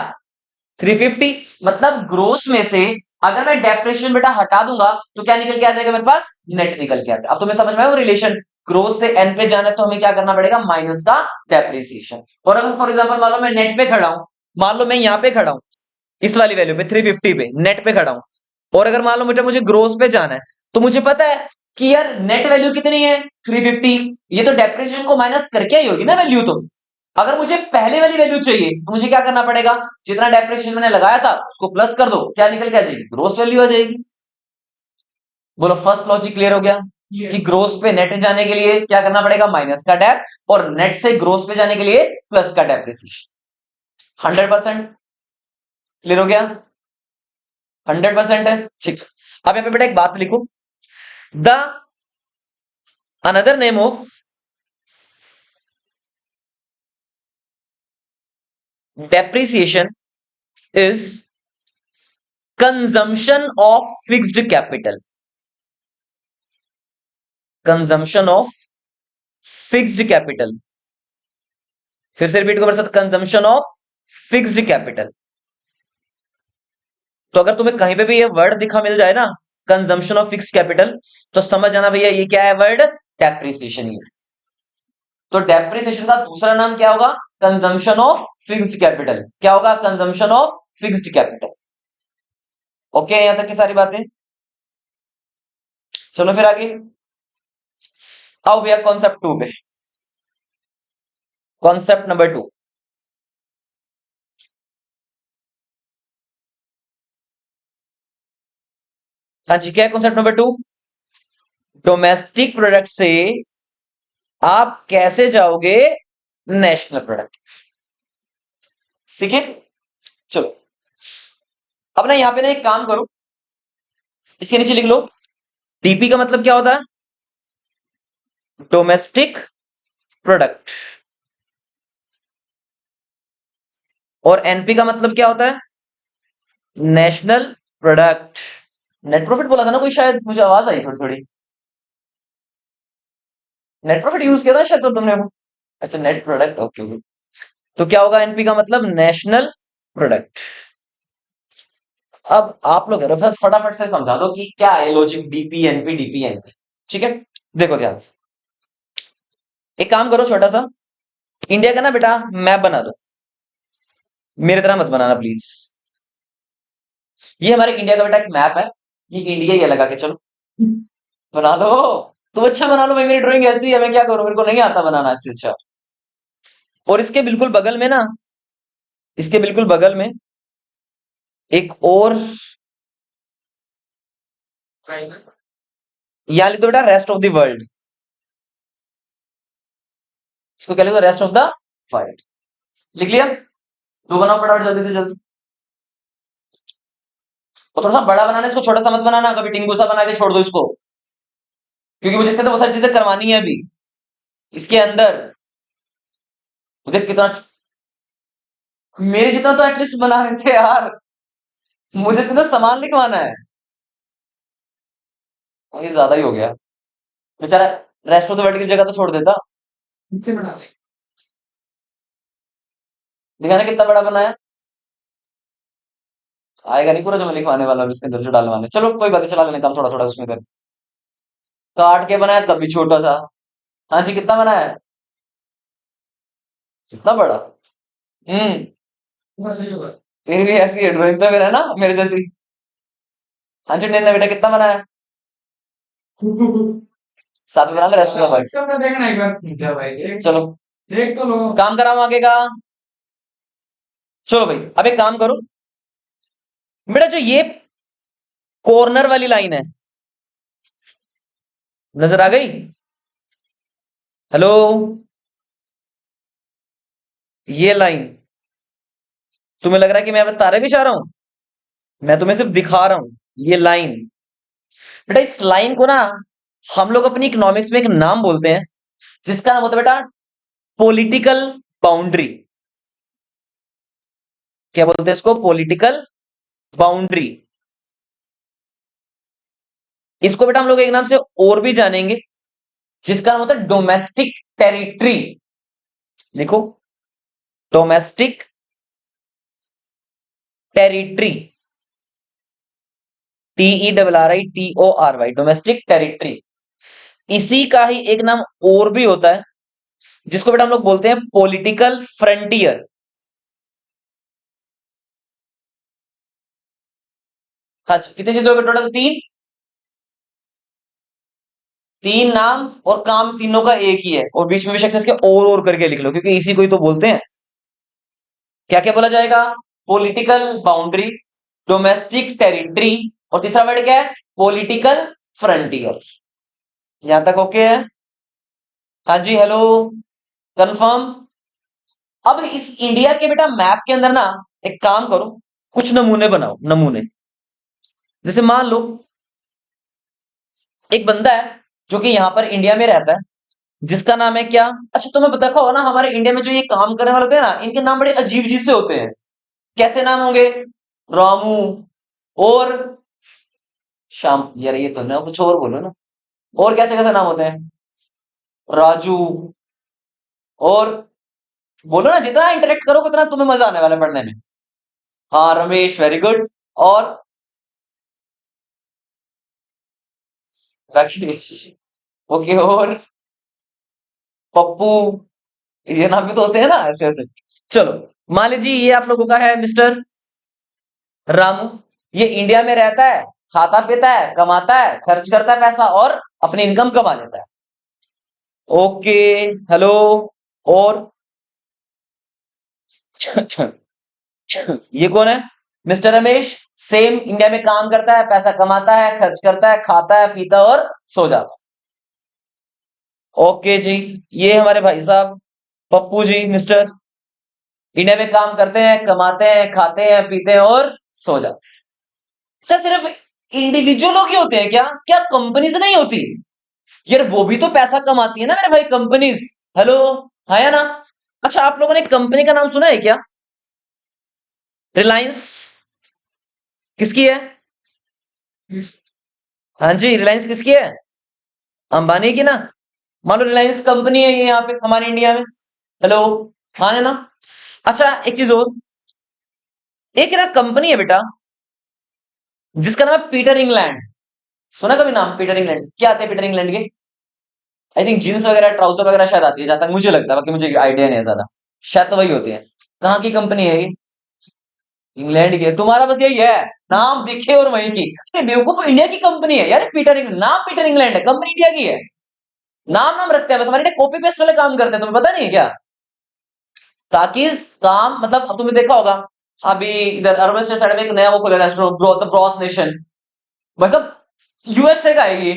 350। मतलब ग्रोस में से अगर मैं डेप्रिसिएशन बेटा हटा दूंगा तो क्या निकल के आ जाएगा मेरे पास, नेट निकल के आता है। अब तुम्हें समझ में आया वो रिलेशन, ग्रोस से एन पे जाना है तो हमें क्या करना पड़ेगा, माइनस का डेप्रिसिएशन। और अगर फॉर एग्जांपल मान लो मैं नेट पे खड़ा हूं, मान लो मैं यहां पे खड़ा हूं इस वाली वैल्यू पे 350 पे नेट पे खड़ा हूं, और अगर मान लो बेटा मुझे ग्रोस पे जाना है तो मुझे पता है कि यार नेट वैल्यू कितनी है 350, ये तो डेप्रिसिएशन को माइनस करके ही होगी ना वैल्यू। तो अगर मुझे पहले वाली वैल्यू चाहिए तो मुझे क्या करना पड़ेगा, जितना डेप्रिसिएशन मैंने लगाया था उसको प्लस कर दो, क्या निकल के आ जाएगी, ग्रोस वैल्यू आ जाएगी। बोलो फर्स्ट लॉजिक क्लियर हो गया कि ग्रोस पे नेट जाने के लिए क्या करना पड़ेगा, माइनस का डेप, और नेट से ग्रोस पे जाने के लिए प्लस का डेप्रिसिएशन। 100% क्लियर हो गया, 100% है ठीक। अब यहां पे बेटा एक बात लिखो, the another name of depreciation is consumption of fixed capital, consumption of fixed capital. फिर से रिपीट करो मेरे साथ, कंजम्पशन ऑफ फिक्स्ड कैपिटल। तो अगर तुम्हें कहीं पे भी ये वर्ड दिखा मिल जाए ना, कंजम्पशन ऑफ फिक्स्ड कैपिटल, तो समझ जाना भैया ये क्या है वर्ड, डेप्रिसिएशन ही है। तो डेप्रिसिएशन का दूसरा नाम क्या होगा, कंजम्पशन ऑफ फिक्स्ड कैपिटल। क्या होगा, consumption of fixed capital. Okay यहां तक की सारी बातें। चलो फिर आगे आओ भैया कॉन्सेप्ट 2 पे, कॉन्सेप्ट नंबर 2। हाँ जी, क्या है कॉन्सेप्ट नंबर 2, डोमेस्टिक प्रोडक्ट से आप कैसे जाओगे नेशनल प्रोडक्ट। सीखे, चलो अब ना यहां पे ना एक काम करो, इसके नीचे लिख लो, डीपी का मतलब क्या होता है, डोमेस्टिक प्रोडक्ट, और एनपी का मतलब क्या होता है, नेशनल प्रोडक्ट। नेट प्रॉफिट बोला था ना कोई, शायद मुझे आवाज आई थोड़ी थोड़ी, नेट प्रॉफिट यूज किया था शायद तो तुमने वो। अच्छा नेट प्रोडक्ट, ओके। तो क्या होगा एनपी का मतलब, नेशनल प्रोडक्ट। अब आप लोग फटाफट से समझा दो कि क्या है logic, DP NP DP NP. ठीक है, देखो ध्यान से, एक काम करो छोटा सा, इंडिया का ना बेटा मैप बना दो, मेरे तरह मत बनाना प्लीज। ये हमारे इंडिया का बेटा एक मैप है, ये इंडिया ही लगा के चलो बना दो। तुम अच्छा बना लो भाई, मेरी ड्राइंग ऐसी है, मैं क्या करूं, मेरे को नहीं आता बनाना इससे अच्छा। और इसके बिल्कुल बगल में ना, इसके बिल्कुल बगल में एक और, यहां लिख दो बेटा रेस्ट ऑफ द वर्ल्ड, इसको क्या लिखो, रेस्ट ऑफ द वर्ल्ड। लिख लिया, दो बनाओ फटाफट जल्दी से जल्दी। और थोड़ा सा बड़ा बनाना, इसको छोटा सा मत बनाना, कभी टिंगू सा बना के छोड़ दो इसको, क्योंकि मुझे इसके अंदर बहुत सारी चीजें करवानी है अभी इसके अंदर। देख कितना, मेरे जितना तो एटलीस्ट बना रहे थे यार, मुझे इसके अंदर सामान लिखवाना है, ये ज्यादा ही हो गया बेचारा। रेस्ट ऑफ द वर्ल्ड की जगह तो छोड़ देता, नीचे बना ले, दिखाना कितना बड़ा बनाया, आएगा नहीं पूरा जो मैं लिखवाने वाला हूँ इसके अंदर, जो डालवाने। चलो कोई बात नहीं, चला लेने काम थोड़ा थोड़ा उसमें कर, काट के बनाया तब भी छोटा सा। हाँ जी, कितना बनाया है, कितना बड़ा, तेरी भी ऐसी है ड्राइंग तो मेरा ना, मेरे जैसी। हाँ जी ने बेटा कितना बनाया, साथ में बना ले रेस्ट का साइड, देखना एक बार क्या भाई, चलो देख तो लो, काम कराओ आगे का। चलो भाई अब एक काम करो बेटा, जो ये कॉर्नर वाली लाइन है, नजर आ गई, हेलो, ये लाइन, तुम्हें लग रहा है कि मैं तारे भी चाह रहा हूं, मैं तुम्हें सिर्फ दिखा रहा हूं ये लाइन। बेटा इस लाइन को ना हम लोग अपनी इकोनॉमिक्स में एक नाम बोलते हैं, जिसका नाम होता है बेटा पॉलिटिकल बाउंड्री। क्या बोलते हैं इसको, पॉलिटिकल बाउंड्री। इसको बेटा हम लोग एक नाम से और भी जानेंगे, जिसका नाम होता है डोमेस्टिक टेरिटरी। लिखो, domestic territory, TERRITORY, domestic territory. इसी का ही एक नाम और भी होता है, जिसको बेटा हम लोग बोलते हैं पॉलिटिकल फ्रंटियर। हाँ, कितने चीज हो गए टोटल? तीन। तीन नाम और काम तीनों का एक ही है, और बीच में भी सक्सेस के और करके लिख लो, क्योंकि इसी को ही तो बोलते हैं। क्या क्या बोला जाएगा? पॉलिटिकल बाउंड्री, डोमेस्टिक टेरिटरी, और तीसरा वर्ड क्या है? Political frontier. यहां तक ओके है? हाँ जी, हेलो, कंफर्म। अब इस इंडिया के बेटा मैप के अंदर ना एक काम करो, कुछ नमूने बनाओ, नमूने। जैसे मान लो एक बंदा है जो कि यहां पर इंडिया में रहता है, जिसका नाम है क्या? अच्छा, तुम्हें देखा होगा ना, हमारे इंडिया में जो ये काम करने वाले होते हैं ना, इनके नाम बड़े अजीब अजीब से होते हैं। कैसे नाम होंगे? रामू और श्याम। यार ये तो ना, कुछ और बोलो ना। और कैसे कैसे नाम होते हैं? राजू। और बोलो ना, जितना इंटरेक्ट करोगे उतना तुम्हें मजा आने वाला है पढ़ने में। हाँ, रमेश, वेरी गुड। और राकेश। ओके, और पप्पू। ये नाम भी तो होते हैं ना ऐसे ऐसे। चलो, मान लीजिए ये आप लोगों का है मिस्टर रामू। ये इंडिया में रहता है, खाता पीता है, कमाता है, खर्च करता है पैसा, और अपनी इनकम कमा लेता है। Okay, hello. और ये कौन है? मिस्टर रमेश। सेम, इंडिया में काम करता है, पैसा कमाता है, खर्च करता है, खाता है, पीता है और सो जाता है। ओके जी। ये हमारे भाई साहब पप्पू जी, मिस्टर इंडिया में काम करते हैं, कमाते हैं, खाते हैं, पीते हैं और सो जाते हैं। अच्छा, सिर्फ इंडिविजुअलों के होते हैं क्या? क्या कंपनीज नहीं होती? यार वो भी तो पैसा कमाती है ना मेरे भाई, कंपनीज। हेलो, हाँ या ना? अच्छा, आप लोगों ने कंपनी का नाम सुना है क्या? रिलायंस। किसकी है? हाँ जी, रिलायंस किसकी है? अंबानी की ना। मान लो रिलायंस कंपनी है ये यहाँ पे हमारे इंडिया में। हेलो, हाँ है ना? अच्छा, एक चीज और, एक ना कंपनी है बेटा जिसका नाम है पीटर इंग्लैंड। सुना कभी नाम पीटर इंग्लैंड? क्या आते हैं पीटर इंग्लैंड के? आई थिंक जींस वगैरह, ट्राउजर वगैरह शायद आती है, जहां तक मुझे लगता है, बाकी मुझे आइडिया नहीं है ज्यादा। शायद तो वही होती है। कहाँ की कंपनी है ये? इंग्लैंड की है। तुम्हारा बस यही है, नाम दिखे और वहीं की। अरे बेवकूफ, इंडिया की कंपनी है यार पीटर इंग्लैंड, नाम पीटर इंग्लैंड है, कंपनी इंडिया की है। नाम नाम रखते हैं बस, हमारे कॉपी पेस्ट वाले काम करते हैं, तुम्हें पता नहीं है क्या? ताकि काम, मतलब अब तुमने देखा होगा, अभी इधर अर्बन स्टेट साइड में एक नया वो खुला रेस्टोरेंट, द ब्रॉस नेशन। मतलब यूएसए का है ये।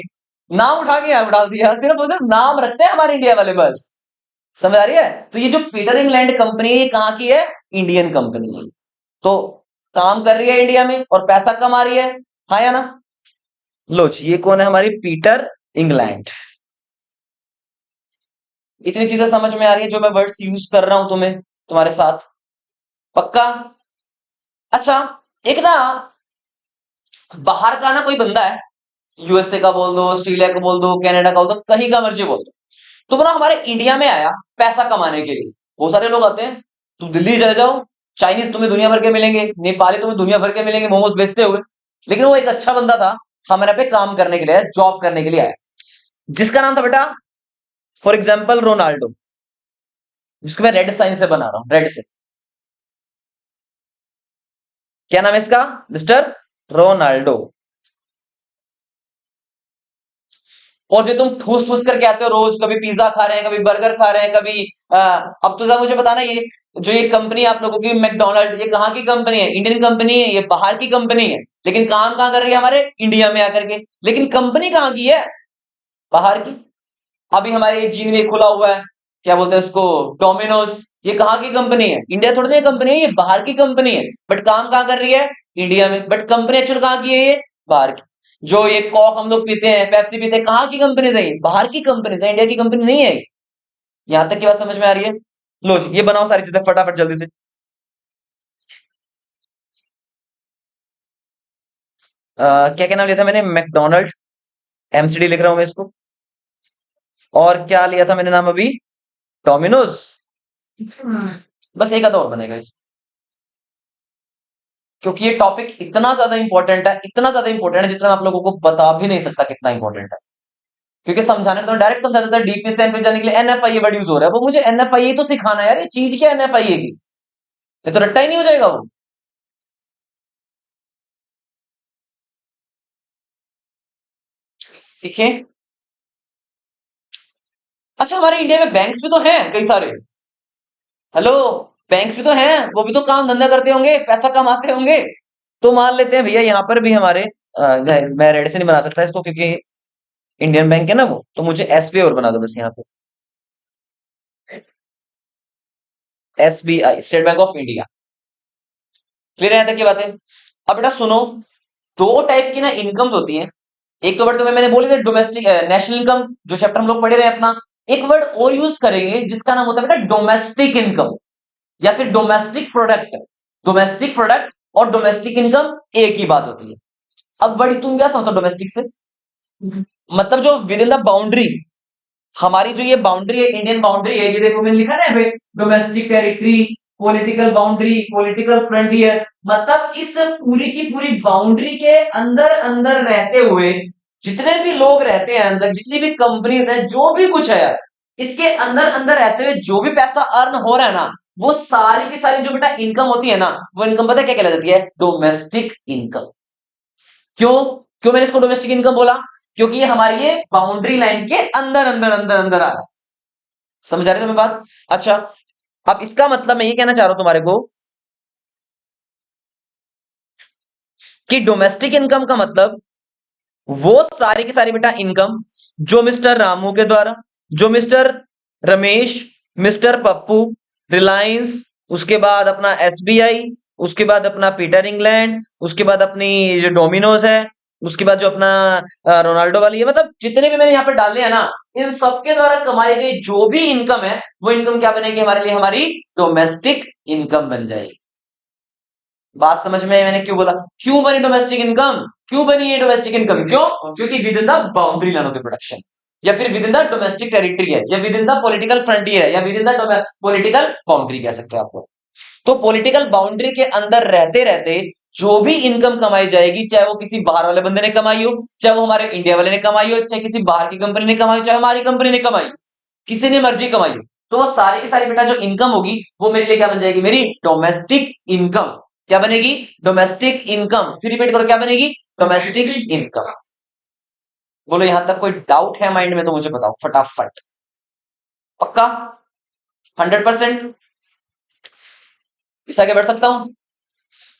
नाम उठा के यार डाल दिया, सिर्फ नाम रखते हैं हमारे इंडिया वाले बस। समझ आ रही है? तो ये जो पीटर इंग्लैंड कंपनी है, ये कहाँ की है? इंडियन कंपनी है। तो काम कर रही है इंडिया में और पैसा कमा रही है। हाँ या ना? लो जी, ये कौन है? हमारी पीटर इंग्लैंड। इतनी चीजें समझ में आ रही है जो मैं वर्ड्स यूज कर रहा हूं तुम्हें, तुम्हारे साथ? पक्का? अच्छा, एक ना बाहर का ना कोई बंदा है, यूएसए का बोल दो, ऑस्ट्रेलिया का बोल दो, कनाडा का बोल दो, कहीं का मर्जी बोल दो, तो वो ना हमारे इंडिया में आया पैसा कमाने के लिए। बहुत सारे लोग आते हैं, तुम दिल्ली चले जाओ, चाइनीज तुम्हें दुनिया भर के मिलेंगे, नेपाली तुम्हें दुनिया भर के मिलेंगे मोमोज बेचते हुए। लेकिन वो एक अच्छा बंदा था, हमारे यहाँ पे काम करने के लिए, जॉब करने के लिए आया, जिसका नाम था बेटा, फॉर एग्जाम्पल रोनाल्डो, जिसको मैं रेड साइन से बना रहा हूं, रेड से। क्या नाम है इसका? Mister Ronaldo. और जो तुम ठूस ठूस करके आते हो रोज, कभी पिज्जा खा रहे हैं, कभी बर्गर खा रहे हैं, कभी अब तो जरा मुझे बताना, ये जो ये कंपनी आप लोगों की मैकडोनल्ड, ये कहाँ की कंपनी है? इंडियन कंपनी है, ये बाहर की कंपनी है, लेकिन काम कहाँ कर रही है? हमारे इंडिया में आकर के। लेकिन कंपनी कहाँ की है? बाहर की। अभी हमारे ये चीन में खुला हुआ है, क्या बोलते हैं उसको, डोमिनोज। ये कहाँ की कंपनी है? इंडिया थोड़ी ना कंपनी है, ये बाहर की कंपनी है, बट काम कहाँ कर रही है? इंडिया में। बट कंपनी एक्चुअल कहाँ की है? ये बाहर की। जो ये कॉक हम लोग पीते हैं, पेप्सी पीते हैं, कहाँ की कंपनी है? ये बाहर की कंपनी है, इंडिया की कंपनी नहीं है। यहां तक की बात समझ में आ रही है? लो जी, ये बनाओ सारी चीजें फटाफट जल्दी से। क्या क्या नाम लिया था मैंने? मैकडोनल्ड। एमसीडी लिख रहा हूं मैं इसको। और क्या लिया था मैंने नाम अभी? डोमिनोज। बस एक आधा और बनेगा इस, क्योंकि ये टॉपिक इतना ज्यादा इंपॉर्टेंट है, इतना ज्यादा इंपॉर्टेंट है, जितना आप लोगों को बता भी नहीं सकता कितना इंपॉर्टेंट है। क्योंकि समझाने तो डायरेक्ट समझा देता है, डीपी से पे जाने के लिए एनएफआईए वर्ड यूज हो रहा है, वो मुझे एनएफआईए तो सिखाना है यार, ये चीज क्या है एनएफआईए की, ये तो रट्टा ही नहीं हो जाएगा वो। सीखे। अच्छा, हमारे इंडिया में बैंक्स भी तो हैं कई सारे। हेलो, बैंक्स भी तो हैं, वो भी तो काम धंधा करते होंगे, पैसा कमाते होंगे। तो मान लेते हैं भैया यहाँ पर भी हमारे मैं रेड से नहीं बना सकता इसको, क्योंकि इंडियन बैंक है ना वो, तो मुझे एसबीआई और बना दो बस यहाँ पे। SBI, state bank of India. Clear है यहाँ तक की बातें? अब बेटा सुनो, दो टाइप की ना इनकम्स होती हैं। एक तो वर्ड तुम्हें मैंने बोली थी डोमेस्टिक नेशनल इनकम, जो चैप्टर हम लोग पढ़े रहे हैं अपना। एक वर्ड और यूज करेंगे जिसका नाम होता है बेटा डोमेस्टिक इनकम, या फिर डोमेस्टिक प्रोडक्ट। डोमेस्टिक प्रोडक्ट और डोमेस्टिक इनकम एक ही बात होती है। अब वर्ड तुम क्या समझते हो डोमेस्टिक से? मतलब जो विद इन द बाउंड्री, हमारी जो ये बाउंड्री है, इंडियन बाउंड्री है, ये देखो मैंने लिखा है domestic territory, political boundary, political frontier. मतलब इस पूरी की पूरी बाउंड्री के अंदर अंदर रहते हुए जितने भी लोग रहते हैं अंदर, जितनी भी कंपनीज है, जो भी कुछ है यार, इसके अंदर अंदर रहते हुए जो भी पैसा अर्न हो रहा है ना, वो सारी की सारी जो बेटा इनकम होती है ना, वो इनकम पता है क्या कहलाती है? Domestic income. क्यों? क्यों मैंने इसको डोमेस्टिक इनकम बोला? क्योंकि ये हमारी ये बाउंड्री लाइन के अंदर अंदर अंदर अंदर आ रहा है। समझ आ रही है तुम्हें बात? अच्छा, अब इसका मतलब मैं ये कहना चाह रहा हूं तुम्हारे को कि डोमेस्टिक इनकम का मतलब वो सारी की सारी बेटा इनकम जो मिस्टर रामू के द्वारा, जो मिस्टर रमेश, मिस्टर पप्पू, रिलायंस, उसके बाद अपना एसबीआई, उसके बाद अपना पीटर इंग्लैंड, उसके बाद अपनी जो डोमिनोज है, उसके बाद जो अपना रोनाल्डो वाली है, मतलब जितने भी मैंने यहाँ पे डाले हैं ना, इन सबके द्वारा कमाई गई जो भी इनकम है, वो इनकम क्या बनेगी हमारे लिए? हमारी डोमेस्टिक इनकम बन जाएगी। बात समझ में आई मैंने क्यों बोला? क्यों बनी डोमेस्टिक इनकम? क्यों बनी है डोमेस्टिक इनकम? क्यों? क्योंकि with in the boundary line of the production, या फिर with in the domestic territory है, या with in the political frontier है, या with in the political boundary कह सकते हो आपको। तो पॉलिटिकल बाउंड्री के अंदर रहते रहते जो भी इनकम कमाई जाएगी, चाहे वो किसी बाहर वाले बंदे ने कमाई हो, चाहे वो हमारे इंडिया वाले ने कमाई हो, चाहे किसी बाहर की कंपनी ने कमाई हो, चाहे हमारी कंपनी ने कमाई हो, किसी ने मर्जी कमाई हो, तो वो सारी की सारी बेटा जो इनकम होगी, वो मेरे लिए क्या बन जाएगी? मेरी डोमेस्टिक इनकम। क्या बनेगी? Domestic income. फिर रिपीट करो, क्या बनेगी? Domestic income. बोलो यहां तक कोई डाउट है माइंड में तो मुझे बताओ फटाफट। पक्का? 100%? इस आगे बढ़ सकता हूं?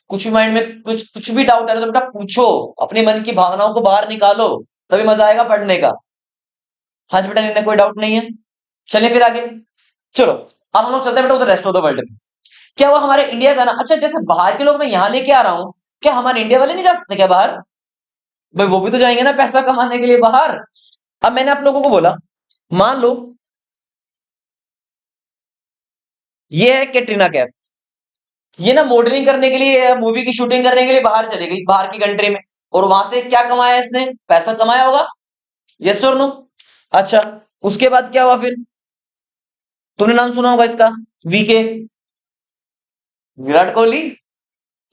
कुछ भी माइंड में कुछ भी डाउट है तो बेटा पूछो, अपने मन की भावनाओं को बाहर निकालो, तभी मजा आएगा पढ़ने का। हाँ जी बेटा, इन्हें कोई डाउट नहीं है। चलिए फिर आगे। चलो, अब हम लोग चलते हैं बेटा उधर रेस्ट ऑफ द वर्ल्ड में। क्या वो हमारे इंडिया का ना, अच्छा जैसे बाहर के लोग मैं यहां लेके आ रहा हूं, क्या हमारे इंडिया वाले नहीं जा सकते क्या बाहर? भाई वो भी तो जाएंगे ना पैसा कमाने के लिए बाहर। अब मैंने आप लोगों को बोला, मान लो ये है कैटरीना कैफ, ये ना मॉडलिंग करने के लिए, मूवी की शूटिंग करने के लिए बाहर चली गई, बाहर की कंट्री में, और वहां से क्या कमाया इसने? पैसा कमाया होगा। यस और नो? अच्छा, उसके बाद क्या हुआ फिर? तुमने नाम सुना होगा इसका, वीके, विराट कोहली।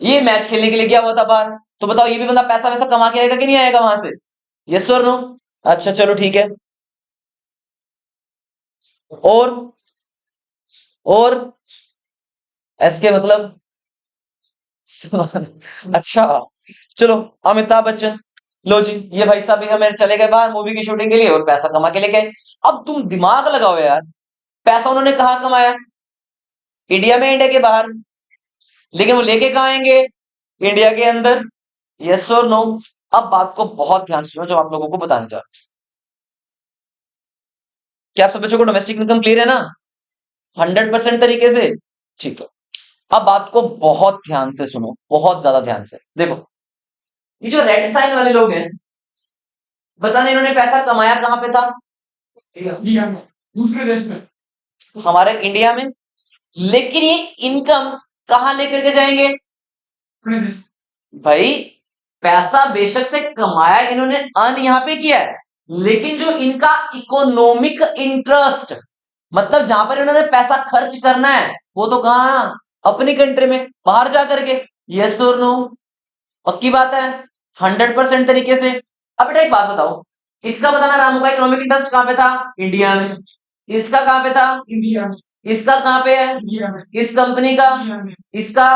ये मैच खेलने के लिए गया हुआ था बाहर। तो बताओ ये भी बंदा पैसा वैसा कमा के आएगा कि नहीं आएगा वहां से? यस और नो? अच्छा चलो ठीक है। और और एस के मतलब अच्छा, चलो, अमिताभ बच्चन, लो जी, ये भाई साहब भी हमें चले गए बाहर मूवी की शूटिंग के लिए और पैसा कमा के लेके आए। अब तुम दिमाग लगाओ यार, पैसा उन्होंने कहाँ कमाया? इंडिया में, इंडिया के बाहर। लेकिन वो लेके कहाँ आएंगे? इंडिया के अंदर। यस और नो? अब बात को बहुत ध्यान से सुनो जो आप लोगों को बताने जा रहा हूं। क्या आप सब बच्चों को डोमेस्टिक इनकम क्लियर है ना? 100% तरीके से? ठीक है। अब बात को बहुत ध्यान से सुनो, बहुत ज्यादा ध्यान से देखो। ये जो रेड साइन वाले लोग हैं, बताने इन्होंने पैसा कमाया कहां पे था? इंडिया में, दूसरे देश में, हमारे इंडिया में। लेकिन ये इनकम कहां लेकर के जाएंगे? भाई पैसा बेशक से कमाया इन्होंने, अर्न यहां पे किया है, लेकिन जो इनका इकोनॉमिक इंटरेस्ट, मतलब जहां पर इन्होंने पैसा खर्च करना है, वो तो कहां, अपनी कंट्री में, बाहर जा करके। यस और नो, पक्की बात है, 100% तरीके से। अब बेटा एक बात बताओ, इसका बताना, रामू का इकोनॉमिक इंटरेस्ट कहां पे था, इंडिया में। इसका कहां पे था, इंडिया में। इसका कहां पे है, इंडिया में। इस कंपनी का, इसका,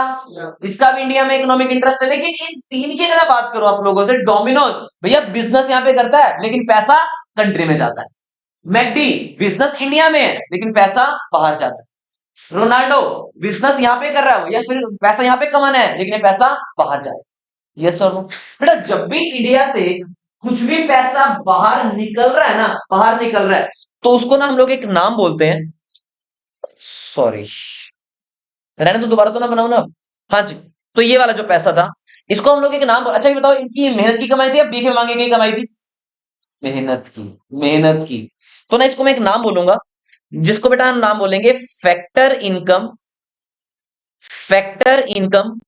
इसका भी इंडिया में इकोनॉमिक इंटरेस्ट है। लेकिन इन तीन की अगर बात करो आप लोगों से, डोमिनोज भैया बिजनेस यहां पे करता है लेकिन पैसा कंट्री में जाता है। मैकडी बिजनेस इंडिया में है लेकिन पैसा बाहर जाता है। रोनाल्डो बिजनेस यहां पे कर रहा है या फिर पैसा यहां पे कमाना है लेकिन ये पैसा बाहर जाए। यस और नो। बेटा जब भी इंडिया से कुछ भी पैसा बाहर निकल रहा है ना, बाहर निकल रहा है, तो उसको ना हम लोग एक नाम बोलते हैं, सॉरी रहने तो, दोबारा तो ना बनाऊ ना। हाँ जी, तो ये वाला जो पैसा था, इसको हम लोग एक नाम, अच्छा ये बताओ, इनकी मेहनत की कमाई थी या भीख मांगे की कमाई थी, मेहनत की, मेहनत की। तो ना इसको मैं एक नाम बोलूंगा, जिसको बेटा हम नाम बोलेंगे factor income, factor income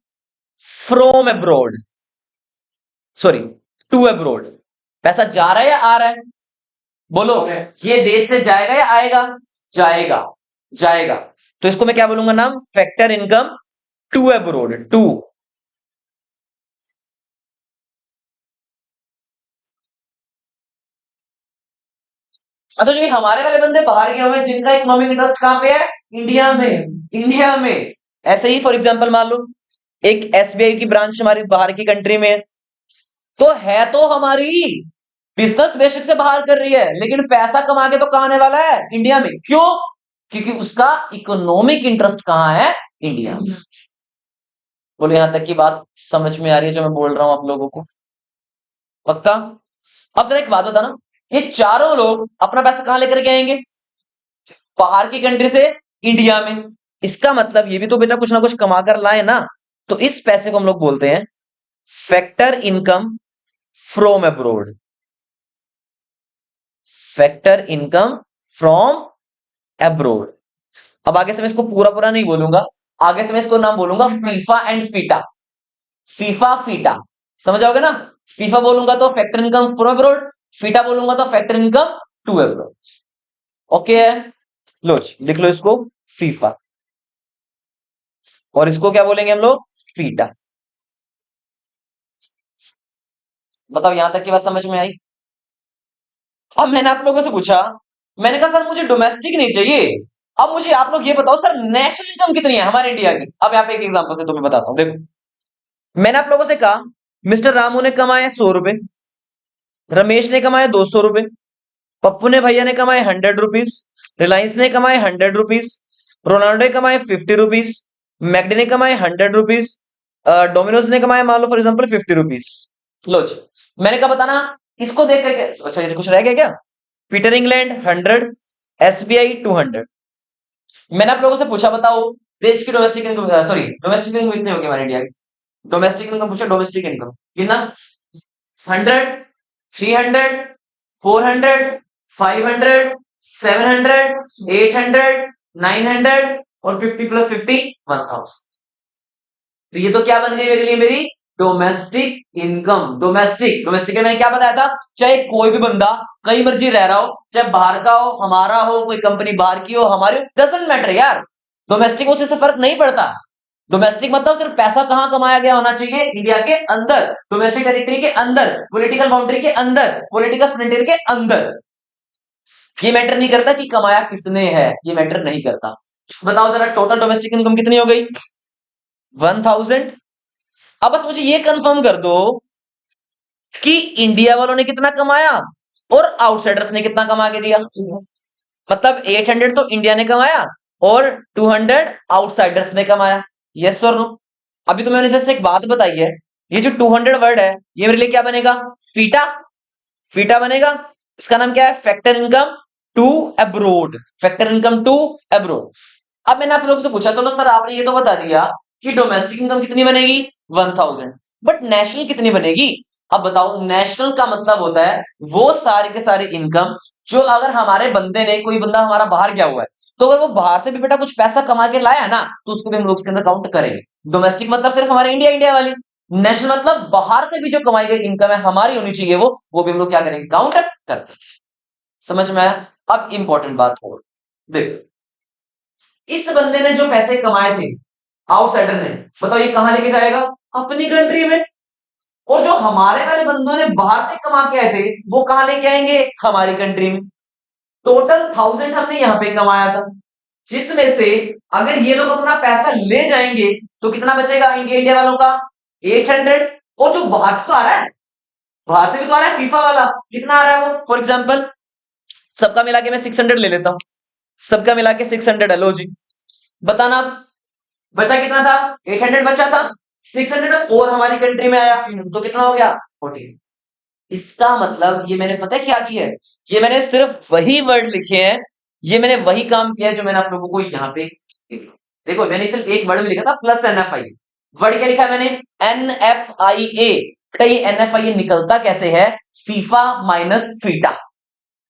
from abroad, sorry to abroad. पैसा जा रहा है या आ रहा है, बोलो, ये देश से जाएगा या आएगा, जाएगा, जाएगा। तो इसको मैं क्या बोलूंगा नाम, factor income to abroad, to. अच्छा जो हमारे वाले बंदे बाहर गए हुए हैं, जिनका इकोनॉमिक इंटरेस्ट कहां पे है, इंडिया में, इंडिया में। ऐसे ही फॉर एग्जांपल मान लो एक एसबीआई की ब्रांच हमारी बाहर की कंट्री में है, तो हमारी बिजनेस बेसिक से बाहर कर रही है लेकिन पैसा कमा के तो कहां आने वाला है, इंडिया में। क्यों, क्योंकि उसका इकोनॉमिक इंटरेस्ट कहां है, इंडिया में। बोलो यहां तक की बात समझ में आ रही है जो मैं बोल रहा हूं आप लोगों को, पक्का। अब जरा एक बात बता ना, ये चारों लोग अपना पैसा कहां लेकर के आएंगे, बाहर की कंट्री से इंडिया में। इसका मतलब ये भी तो बेटा कुछ ना कुछ कमा कर लाए ना, तो इस पैसे को हम लोग बोलते हैं factor income from abroad, factor income from abroad. अब आगे से मैं इसको पूरा पूरा नहीं बोलूंगा, आगे से मैं इसको नाम बोलूंगा FIFA and FITA, FIFA FITA, समझ आओगे ना। फीफा बोलूंगा तो factor income from abroad, FITA बोलूंगा तो factor income to abroad. Okay है, लो जी लिख लो इसको, फीफा, और इसको क्या बोलेंगे हम लोग, फीटा। बताओ यहां तक की बात समझ में आई। अब मैंने आप लोगों से पूछा, मैंने कहा सर मुझे डोमेस्टिक नहीं चाहिए, अब मुझे आप लोग ये बताओ सर नेशनल इनकम कितनी है हमारे इंडिया की। अब यहाँ पे एक एग्जांपल से तुम्हें बताता हूँ, देखो मैंने आप लोगों से कहा मिस्टर रामू ने कमाए 100 रुपए, रमेश ने कमाए 200 रुपए, पप्पू ने भैया ने कमाए 100 रुपीज, रिलायंस ने कमाए 100 रुपीज, रोनाल्डो ने कमाए 50 रुपीज, मैकडी ने कमाए 100 रुपीज, डोमिनोज ने कमाए मान लो फॉर एग्जाम्पल 50 रुपीज। लो जी, मैंने कहा बताना इसको देख करके, अच्छा ये कुछ रह गया क्या, पीटर इंग्लैंड 100, एसबीआई 200। मैंने आप लोगों से पूछा बताओ देश की domestic income, sorry domestic income कितनी होगी हमारे इंडिया की, डोमेस्टिक इनकम पूछा, डोमेस्टिक इनकम कितना, 100, 300, 400, 500, 700, 800, 900 और 50 प्लस 50 1000। तो ये तो क्या बन गई मेरे लिए, मेरी डोमेस्टिक इनकम। डोमेस्टिक, डोमेस्टिक में मैंने क्या बताया था, चाहे कोई भी बंदा कहीं मर्जी रह रहा हो, चाहे बाहर का हो, हमारा हो, कोई कंपनी बाहर की हो, हमारी हो, डजंट मैटर यार, डोमेस्टिक में उससे फर्क नहीं पड़ता। डोमेस्टिक मतलब सिर्फ पैसा कहां कमाया गया होना चाहिए, इंडिया के अंदर, डोमेस्टिक टेरिटरी के अंदर, पॉलिटिकल बाउंड्री के अंदर, पॉलिटिकल फ्रंटियर के अंदर। ये मैटर नहीं करता कि कमाया किसने है, ये मैटर नहीं करता। बताओ जरा टोटल डोमेस्टिक इनकम कितनी हो गई, 1000। अब बस मुझे ये कंफर्म कर दो कि इंडिया वालों ने कितना कमाया और आउटसाइडर्स ने कितना कमा के दिया। मतलब 800 तो इंडिया ने कमाया और 200 आउटसाइडर्स ने कमाया। यस और नो। अभी तो मैंने जैसे एक बात बताई है, ये जो 200 वर्ड है ये मेरे लिए क्या बनेगा, फीटा, फीटा बनेगा। इसका नाम क्या है, factor income to abroad, factor income to abroad. अब मैंने आप लोगों से पूछा तो सर आपने ये तो बता दिया कि डोमेस्टिक इनकम कितनी बनेगी 1000, बट नेशनल कितनी बनेगी। अब बताओ नेशनल का मतलब होता है वो सारे के सारे इनकम जो अगर हमारे बंदे ने, कोई बंदा हमारा बाहर गया हुआ है, तो अगर वो बाहर से भी बेटा कुछ पैसा कमा के लाया ना, तो उसको भी हम लोग उसके अंदर काउंट करेंगे। डोमेस्टिक मतलब सिर्फ हमारे इंडिया, इंडिया वाली। नेशनल मतलब बाहर से भी जो कमाई गई इनकम है हमारी होनी चाहिए, वो भी हम लोग क्या करेंगे, काउंट करते थे। समझ में आया? अब इंपॉर्टेंट बात और देखो, इस बंदे ने जो पैसे कमाए थे आउटसाइडर ने, बताओ ये कहां लेके जाएगा? अपनी कंट्री में। और जो हमारे वाले बंदों ने बाहर से कमा के आए थे वो कहां लेके आएंगे? हमारी कंट्री में। टोटल 1000 हमने यहां पे कमाया था, जिसमें से अगर ये लोग अपना पैसा ले जाएंगे तो कितना बचेगा इंडिया वालों का? 800। और जो बाहर से तो आ रहा है, बाहर से भी तो आ रहा है फीफा वाला, कितना आ रहा है वो? फॉर एग्जाम्पल सबका मिला के मैं 600 ले लेता हूं, सबका मिला के 600 है। लो जी, बताना बचा कितना था? 800 बचा था। 600 और हमारी कंट्री में आया तो कितना हो गया? 14। इसका मतलब ये मैंने पता है क्या किया है? ये मैंने सिर्फ वही वर्ड लिखे हैं, ये मैंने वही काम किया है जो मैंने आप लोगों को यहाँ पे देखो, मैंने सिर्फ एक वर्ड में लिखा था प्लस NFI। वर्ड क्या लिखा है मैंने? NFIA। बेटा ये NFIA निकलता कैसे है? FIFA minus FITA.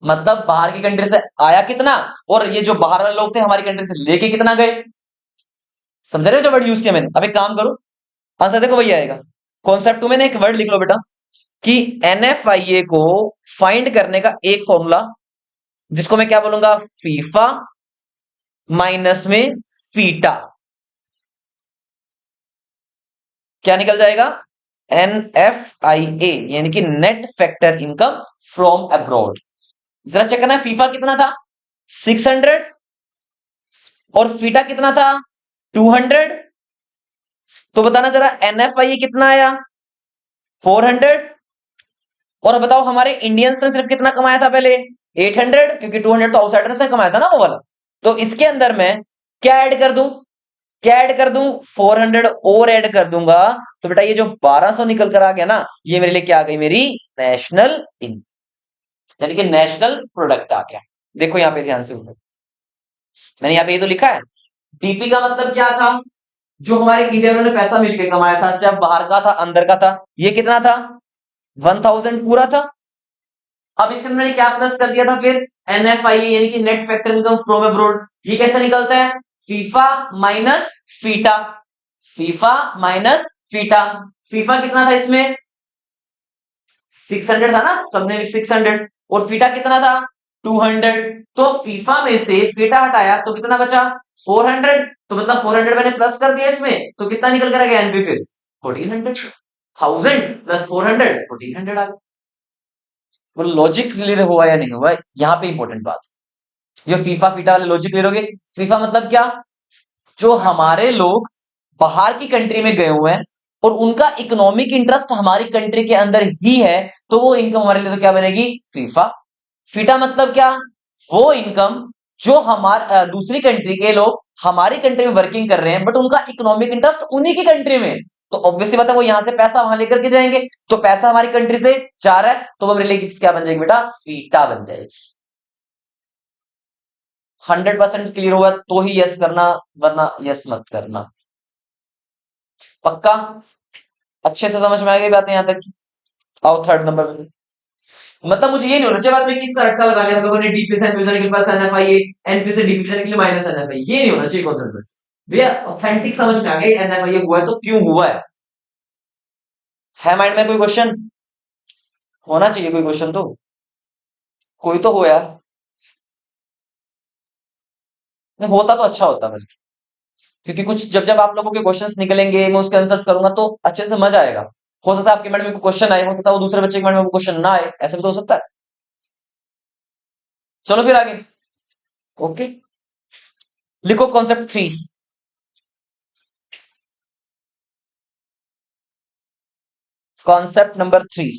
मतलब बाहर की कंट्री से आया कितना, और ये जो बाहर वाले लोग थे हमारी कंट्री से लेके कितना गए। समझ रहे हो जो वर्ड यूज किया मैंने? अब एक काम करो, आंसर देखो वही आएगा। कॉन्सेप्ट 2 में एक वर्ड लिख लो बेटा कि NFIA को फाइंड करने का एक फॉर्मूला, जिसको मैं क्या बोलूंगा? फीफा माइनस में फीटा। क्या निकल जाएगा? NFIA यानी कि net factor income from abroad. जरा चेक करना, फीफा कितना था? 600। और फीटा कितना था? 200। तो बताना जरा NFIA कितना आया? 400। और बताओ हमारे इंडियंस ने सिर्फ कितना कमाया था पहले? 800, क्योंकि 200 तो आउटसाइडर्स ने कमाया था ना वो वाला। तो इसके अंदर मैं क्या ऐड कर दूं? क्या ऐड कर दूं? 400 और ऐड कर दूंगा। तो बेटा ये जो 1200 निकल कर आ गया ना, ये मेरे लिए क्या आ गई? मेरी नेशनल इनकम, यानी कि नेशनल प्रोडक्ट आ गया। देखो यहां पे ध्यान से ऊपर मैंने यहाँ पे ये तो लिखा है। डीपी का मतलब क्या था? जो हमारे इंडिया ने पैसा मिलकर कमाया था, चाहे बाहर का था अंदर का था। ये कितना था? 1000 पूरा था। अब इसके अंदर मैंने क्या प्लस कर दिया था फिर? NFIA यानी कि net factor income from abroad. ये कैसे निकलता है? FIFA minus FITA. FIFA minus FITA. FIFA कितना था इसमें? 600 था ना, सबने भी 600। और फीटा कितना था? 200। तो फीफा में से फीटा हटाया तो कितना बचा? 400। तो मतलब 400 मैंने प्लस कर दिया इसमें, तो कितना निकल कर आ गया एनपी फिर? 1400। 1000 प्लस 400 1400 आ गया। वो लॉजिक क्लियर हुआ या नहीं हुआ, यहां पे इंपॉर्टेंट बात। ये फीफा फीटा वाले लॉजिक क्लियर हो गए? फीफा मतलब क्या? जो हमारे लोग बाहर की कंट्री में गए हुए हैं और उनका इकोनॉमिक इंटरेस्ट हमारी कंट्री के अंदर ही है, तो वो इनकम हमारे लिए तो क्या बनेगी? फीफा। फीटा मतलब क्या? वो इनकम जो हमारे दूसरी कंट्री के लोग हमारी कंट्री में वर्किंग कर रहे हैं, बट उनका इकोनॉमिक इंटरेस्ट उन्हीं की कंट्री में, तो ऑब्वियसली बात है वो यहां से पैसा वहां लेकर के जाएंगे। तो पैसा हमारी कंट्री से जा रहा है, तो वो मेरे लिए क्या बन जाएगी बेटा? फीटा बन जाएगी। 100% क्लियर हुआ तो ही यस करना, वरना यस मत करना। पक्का? अच्छे से समझ में आ गई बातें यहां तक? आओ थर्ड नंबर पे। मतलब मुझे ये नहीं होना चाहिए बाद में किसका रट्टा लगा लिया हम लोगों ने, डीपी से एनपी जाने के पास NFIA, एनपी से डीपी जाने के लिए माइनस NFI। ये नहीं होना चाहिए कॉन्सेप्ट बस। भैया ऑथेंटिक समझ में आ गया NFIA हुआ है तो क्यों हुआ है माइंड में कोई क्वेश्चन? होना चाहिए कोई क्वेश्चन तो, कोई तो हो यार। नहीं होता तो अच्छा होता बल्कि, क्योंकि कुछ जब जब आप लोगों के क्वेश्चंस निकलेंगे मैं उसके आंसर्स करूंगा तो अच्छे से मजा आएगा। हो सकता है आपके माइंड में कोई क्वेश्चन आए, हो सकता है वो दूसरे बच्चे के माइंड में क्वेश्चन ना आए, ऐसा भी तो हो सकता है। चलो फिर आगे। ओके, लिखो कॉन्सेप्ट 3। Concept number 3।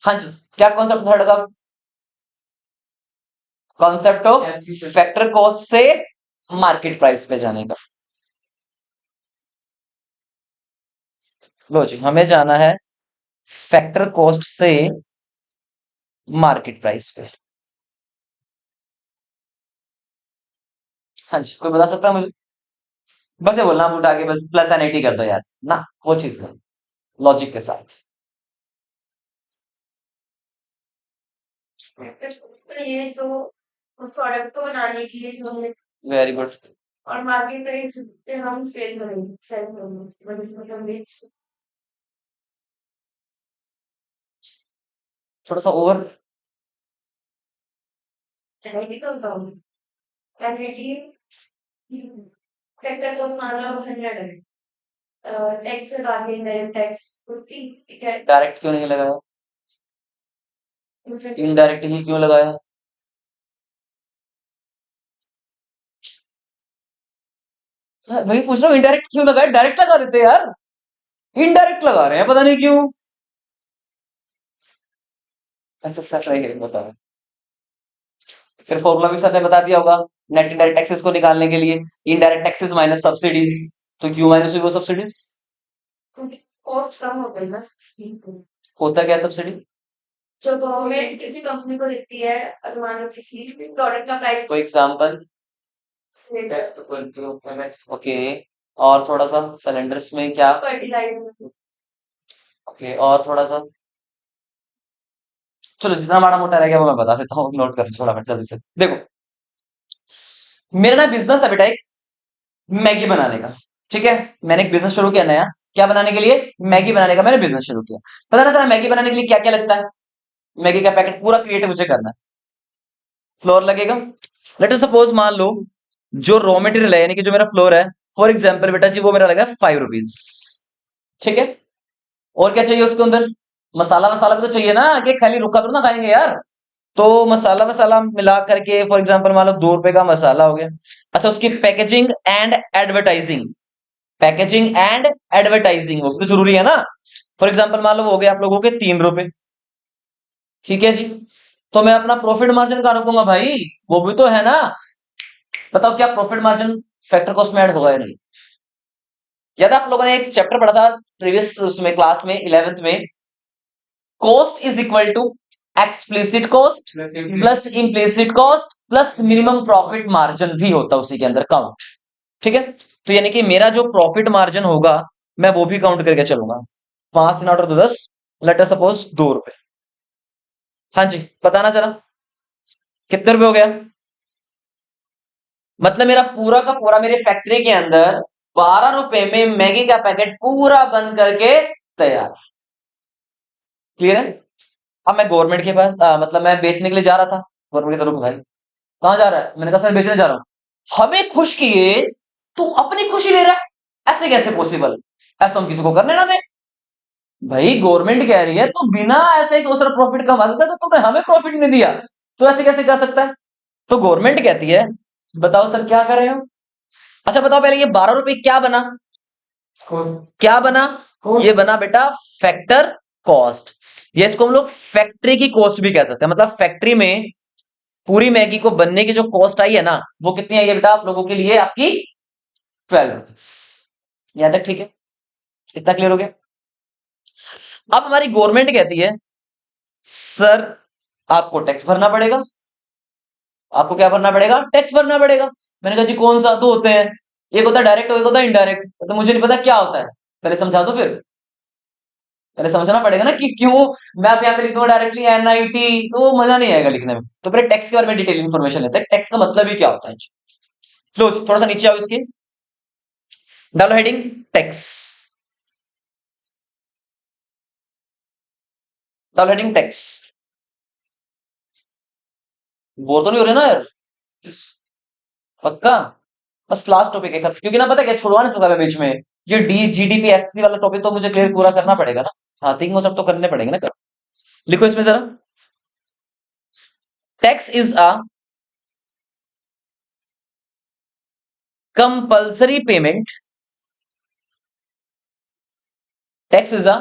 हाँ जी, क्या कॉन्सेप्ट थर्ड का? कॉन्सेप्ट ऑफ फैक्टर कॉस्ट से मार्केट प्राइस पे जाने का। लो जी, हमें जाना है फैक्टर कॉस्ट से मार्केट प्राइस पे। हाँ जी, कोई बता सकता है मुझे? बस ये बोलना उठा के बस प्लस NIT कर दो यार ना, वो चीज नहीं, लॉजिक के साथ। तो ये जो प्रोडक्ट को बनाने के लिए जो हमें वेरी गुड। और मार्केट प्राइस पे हम सेल करेंगे, सेल करेंगे, मतलब बेच। थोड़ा सा ओवर। एनआईटी का बताऊँ? एनआईटी फैक्टर ऑफ मान लो 100 है। टैक्स लगा के इनडायरेक्ट टैक्स 50, ठीक है। डायरेक्ट क्यों नहीं लगाया? मुझे इनडायरेक्ट ही क्यों लगाया? वही पूछ रहा हूँ, इनडायरेक्ट क्यों लगाया? डायरेक्ट लगा देते यार। इनडायरेक्ट लगा रहे हैं, पता नहीं क्यों। अच्छा सर है, बता। फिर फॉर्मूला भी सर ने बता दिया होगा नेट इनडायरेक्ट टैक्सेस को निकालने के लिए। इनडायरेक्ट टैक्सेस माइनस सब्सिडीज, तो क्यों माइनस हुई वो सब्सिडीज? कॉस्ट कम हो गई ना। होता क्या सब्सिडी? जो गवर्नमेंट किसी कंपनी को देती है, अगर मान लो किसी प्रोडक्ट का प्राइस कोई एग्जांपल? ओके। और थोड़ा सा सिलेंडर्स में क्या? फर्टिलाइजर। ओके, और थोड़ा सा। चलो जितना माड़ा मोटा रह गया वो मैं बता देता हूँ, नोट कर थोड़ा जल्दी से देखो। मेरा ना बिजनेस है बेटा एक, मैगी बनाने का। ठीक है, मैंने एक बिजनेस शुरू किया नया। क्या बनाने के लिए? मैगी बनाने का मैंने बिजनेस शुरू किया। पता ना सर मैगी बनाने के लिए क्या क्या लगता है? मैगी का पैकेट पूरा क्रिएटिव मुझे करना है। फ्लोर लगेगा। लेट अस सपोज मान लो जो रॉ मटेरियल है यानी कि जो मेरा फ्लोर है, फॉर एग्जाम्पल बेटा जी वो मेरा लगा 5 रुपीज। ठीक है। और क्या चाहिए उसके अंदर? मसाला वसाला भी तो चाहिए ना, कि खाली रुका तो ना खाएंगे यार। तो मसाला वसाला मिला करके फॉर एग्जाम्पल मान लो 2 रुपए का मसाला हो गया। अच्छा, उसकी packaging and advertising, packaging and advertising वो भी तो जरूरी है ना। फॉर एग्जाम्पल मान लो वो हो गए आप लोगों के 3 रुपए। ठीक है जी। तो मैं अपना प्रॉफिट मार्जिन कहाँ रखूंगा भाई? वो भी तो है ना। बताओ क्या प्रॉफिट मार्जिन फैक्टर कॉस्ट में ऐड होगा या नहीं? याद है आप लोगों ने एक चैप्टर पढ़ा था प्रीवियस उसमें क्लास में 11th में, cost is equal to explicit cost plus implicit cost plus minimum profit margin भी होता है उसी के अंदर काउंट। ठीक है। तो यानी कि मेरा जो प्रॉफिट मार्जिन होगा मैं वो भी काउंट करके चलूंगा। 5 × 2 = 10, लेट अस सपोज 2 रुपए। हाँ जी, बताना जरा कितने रुपए हो गया? मतलब मेरा पूरा का पूरा मेरे फैक्ट्री के अंदर 12 रुपए में मैगी का पैकेट पूरा बन करके तैयार। क्लियर है? अब मैं गवर्नमेंट के पास मतलब मैं बेचने के लिए जा रहा था। गवर्नमेंट के, रुक भाई कहां जा रहा है? मैंने कहा सर बेचने जा रहा हूं। हमें खुश किए, तू अपनी खुशी ले रहा है, ऐसे कैसे पॉसिबल? ऐसा तो हम किसी को करने ना दे। भाई गवर्नमेंट कह रही है तू बिना ऐसे दूसरा प्रॉफिट कमा सकता है, तो तुमने हमें प्रॉफिट नहीं दिया, तो ऐसे कैसे कर सकता है? तो गवर्नमेंट कहती है बताओ सर क्या कर रहे हो? अच्छा बताओ पहले ये 12 रुपए क्या बना? क्या बना? ये बना बेटा फैक्टर कॉस्ट। ये इसको हम लोग फैक्ट्री की कॉस्ट भी कह सकते हैं। मतलब फैक्ट्री में पूरी मैगी को बनने की जो कॉस्ट आई है ना, वो कितनी आई है बेटा आप लोगों के लिए? आपकी 12 रुपीज। यहां तक ठीक है? इतना क्लियर हो गया? अब हमारी गवर्नमेंट कहती है सर आपको टैक्स भरना पड़ेगा। आपको क्या भरना पड़ेगा? टैक्स भरना पड़ेगा। मैंने कहा जी कौन सा? दो होते हैं, एक होता है डायरेक्ट और एक होता है इनडायरेक्ट। तो मुझे नहीं पता क्या होता है, पहले समझा दो फिर। पहले समझना पड़ेगा ना कि क्यों मैं अब यहाँ पे लिख दूंगा डायरेक्टली एनआईटी, तो वो मजा नहीं आएगा लिखने में। तो पहले टैक्स के बारे में डिटेल इन्फॉर्मेशन लेते हैं, टैक्स का मतलब ही क्या होता है। लो थोड़ा सा नीचे आओ इसके, डालो हेडिंग टैक्स। डालो हेडिंग टैक्स। बोर तो नहीं हो रहे ना यार? पक्का? बस लास्ट टॉपिक है खत्म, क्योंकि ना पता है क्या छुड़वा नहीं सकता मैं बीच में। ये डी जीडीपी एफसी वाला टॉपिक तो मुझे क्लियर पूरा करना पड़ेगा ना। हाँ थिंक वो सब तो करने पड़ेंगे ना कर। लिखो इसमें जरा, tax is a compulsory payment. Tax is a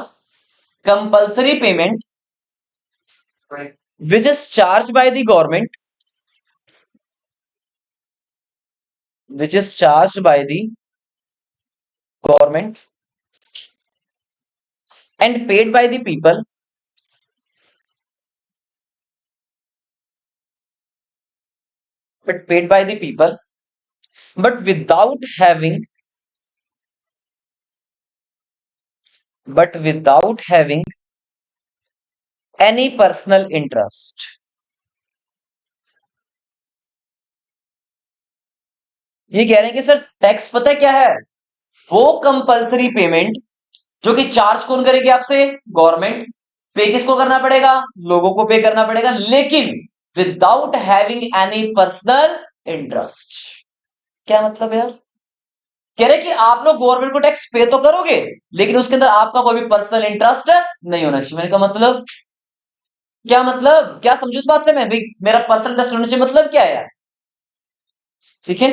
compulsory payment which is charged by the government, which is charged by the government and paid by the people, but paid by the people, but without having any personal interest. ये कह रहे हैं कि sir tax पता है क्या है? वो कंपलसरी पेमेंट जो कि चार्ज कौन करेगी आपसे? गवर्नमेंट। पे किसको करना पड़ेगा? लोगों को पे करना पड़ेगा, लेकिन without having any personal interest. क्या मतलब है यार? कह रहे कि आप लोग गवर्नमेंट को टैक्स पे तो करोगे, लेकिन उसके अंदर आपका कोई भी पर्सनल इंटरेस्ट नहीं होना चाहिए। मैंने कहा मतलब क्या? मतलब क्या समझू इस बात से मैं? भाई मेरा पर्सनल इंटरेस्ट होना चाहिए मतलब क्या है यार? ठीक है,